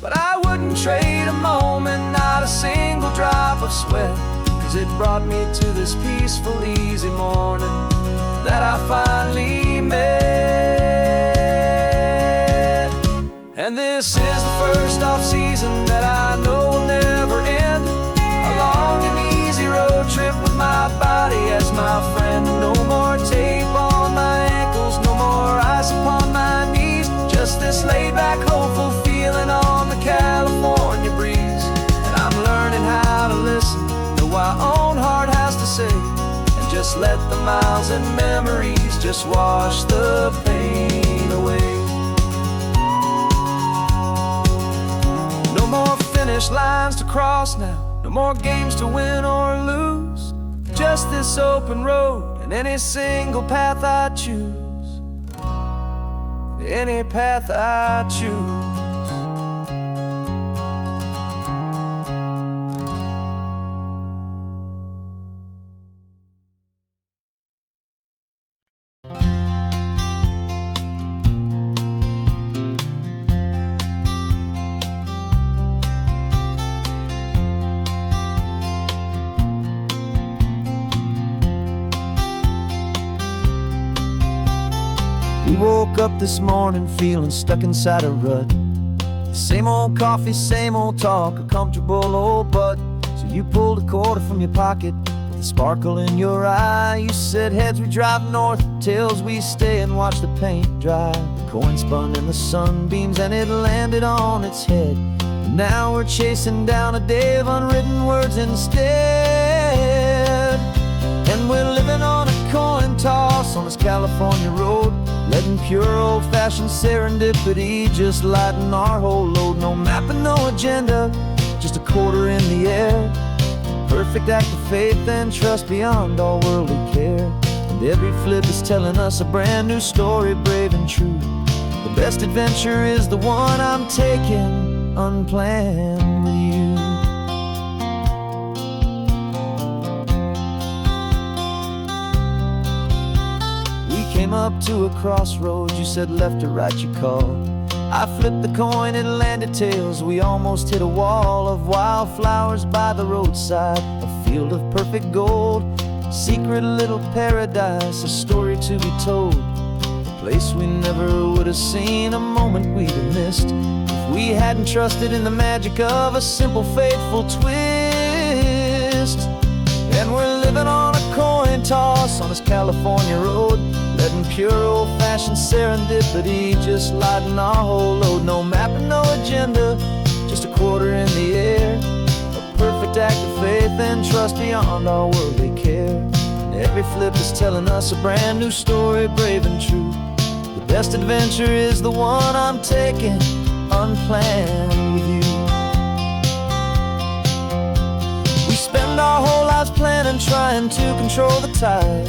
But I wouldn't trade a moment, not a single drop of sweat, 'cause it brought me to this peaceful, easy morning that I finally met. And this is the first off-season that I know will never end, a long and easy road trip with my body as my friend. No more tape on my ankles, no more ice upon my knees, just this laid-back, hopeful feeling on the California breeze. And I'm learning how to listen to what my own heart has to say, and just let the miles and memories just wash the pain away. No more finish lines to cross now, no more games to win or lose, just this open road and any single path I choose, any path I choose. We woke up this morning feeling stuck inside a rut. Same old coffee, same old talk, a comfortable old butt. So you pulled a quarter from your pocket with a sparkle in your eye. You said heads we drive north, tails we stay and watch the paint dry. The coin spun in the sunbeams and it landed on its head. And now we're chasing down a day of unwritten words instead. And we're living on a coin toss on this California road, letting pure old-fashioned serendipity just lighten our whole load. No map and no agenda, just a quarter in the air. Perfect act of faith and trust beyond all worldly care. And every flip is telling us a brand new story, brave and true. The best adventure is the one I'm taking unplanned with you. We came up to a crossroads, you said left or right, you called. I flipped the coin, it landed tails. We almost hit a wall of wildflowers by the roadside, a field of perfect gold, secret little paradise, a story to be told, a place we never would have seen, a moment we'd have missed if we hadn't trusted in the magic of a simple, faithful twist. And we're living on a coin toss on this California road, letting pure old-fashioned serendipity just lighten our whole load. No map and no agenda, just a quarter in the air, a perfect act of faith and trust beyond our worldly care. And every flip is telling us a brand new story, brave and true. The best adventure is the one I'm taking unplanned with you. We spend our whole lives planning, trying to control the tide,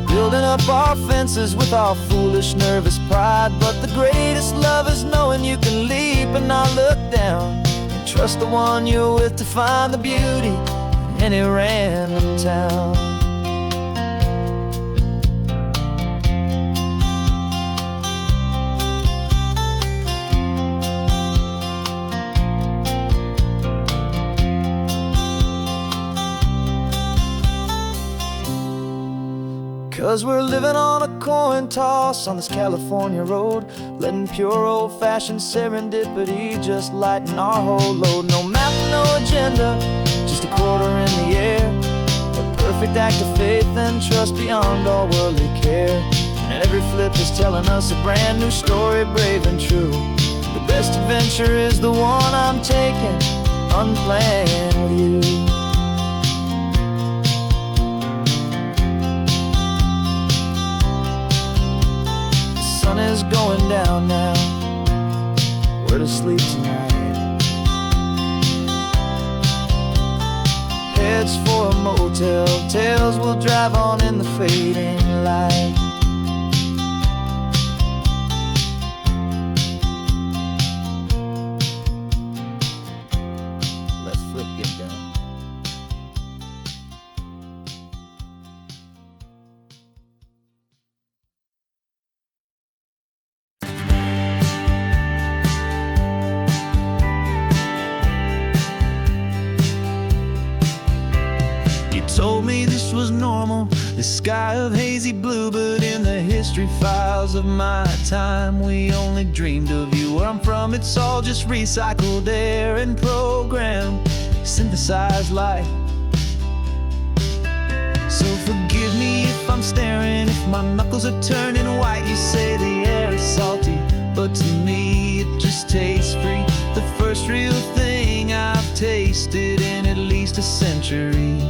building up our fences with our foolish, nervous pride. But the greatest love is knowing you can leap and not look down, and trust the one you're with to find the beauty in any random town. 'Cause we're living on a coin toss on this California road, letting pure old-fashioned serendipity just lighten our whole load. No map, no agenda, just a quarter in the air, a perfect act of faith and trust beyond all worldly care. And every flip is telling us a brand new story, brave and true. The best adventure is the one I'm taking unplanned with you. The sun is going down now, we're to sleep tonight. Heads for a motel, tails will drive on in the fading light. Let's flip get down. Told me this was normal, this sky of hazy blue, but in the history files of my time, we only dreamed of you. Where I'm from, it's all just recycled air and programmed, synthesized light. So forgive me if I'm staring, if my knuckles are turning white. You say the air is salty, but to me it just tastes free. The first real thing I've tasted in at least a century.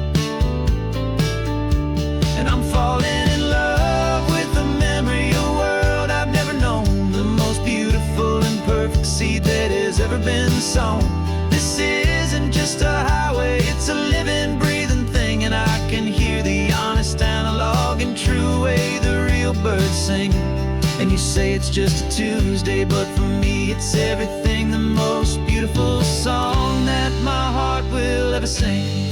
And I'm falling in love with the memory of a world I've never known, the most beautiful and perfect seed that has ever been sown. This isn't just a highway, it's a living, breathing thing, and I can hear the honest, analog, and true way the real birds sing. And you say it's just a Tuesday, but for me it's everything, the most beautiful song that my heart will ever sing.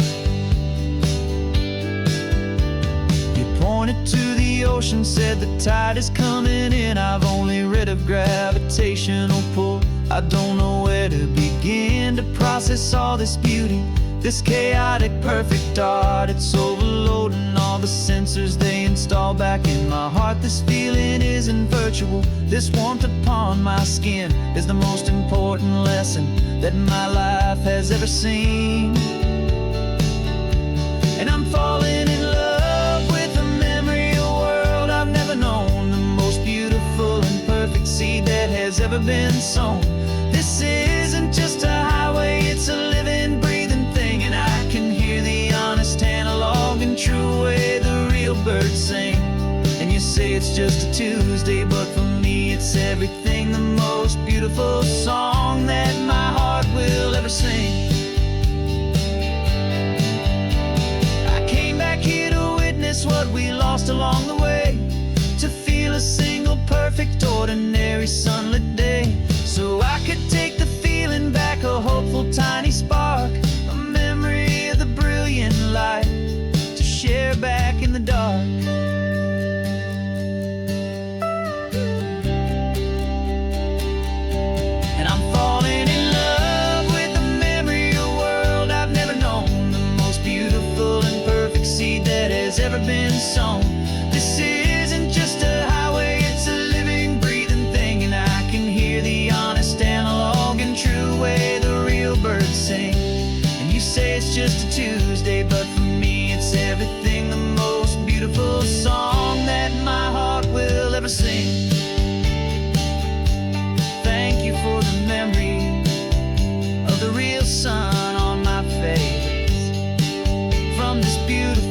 Pointed to the ocean, said the tide is coming in. I've only read of gravitational pull, I don't know where to begin to process all this beauty, this chaotic perfect art. It's overloading all the sensors they install back in my heart. This feeling isn't virtual, this warmth upon my skin is the most important lesson that my life has ever seen. And I'm falling in love seed that has ever been sown. This isn't just a highway, it's a living, breathing thing, and I can hear the honest, analog, and true way the real birds sing. And you say it's just a Tuesday, but for me it's everything, the most beautiful song that my heart will ever sing. I came back here to witness what we lost along the way. ordinary sunlit day, so I could take the feeling back, a hopeful tiny spark, a memory of the brilliant light to share back in the dark. And I'm falling in love with the memory of a world I've never known, the most beautiful and perfect seed that has ever been sown. This isn't just a highway, it's a living, breathing thing, and I can hear the honest analog and true way the real birds sing. And you say it's just a Tuesday, but for me it's everything, the most beautiful song that my heart will ever sing. Thank you for the memory of the real sun on my face, from this beautiful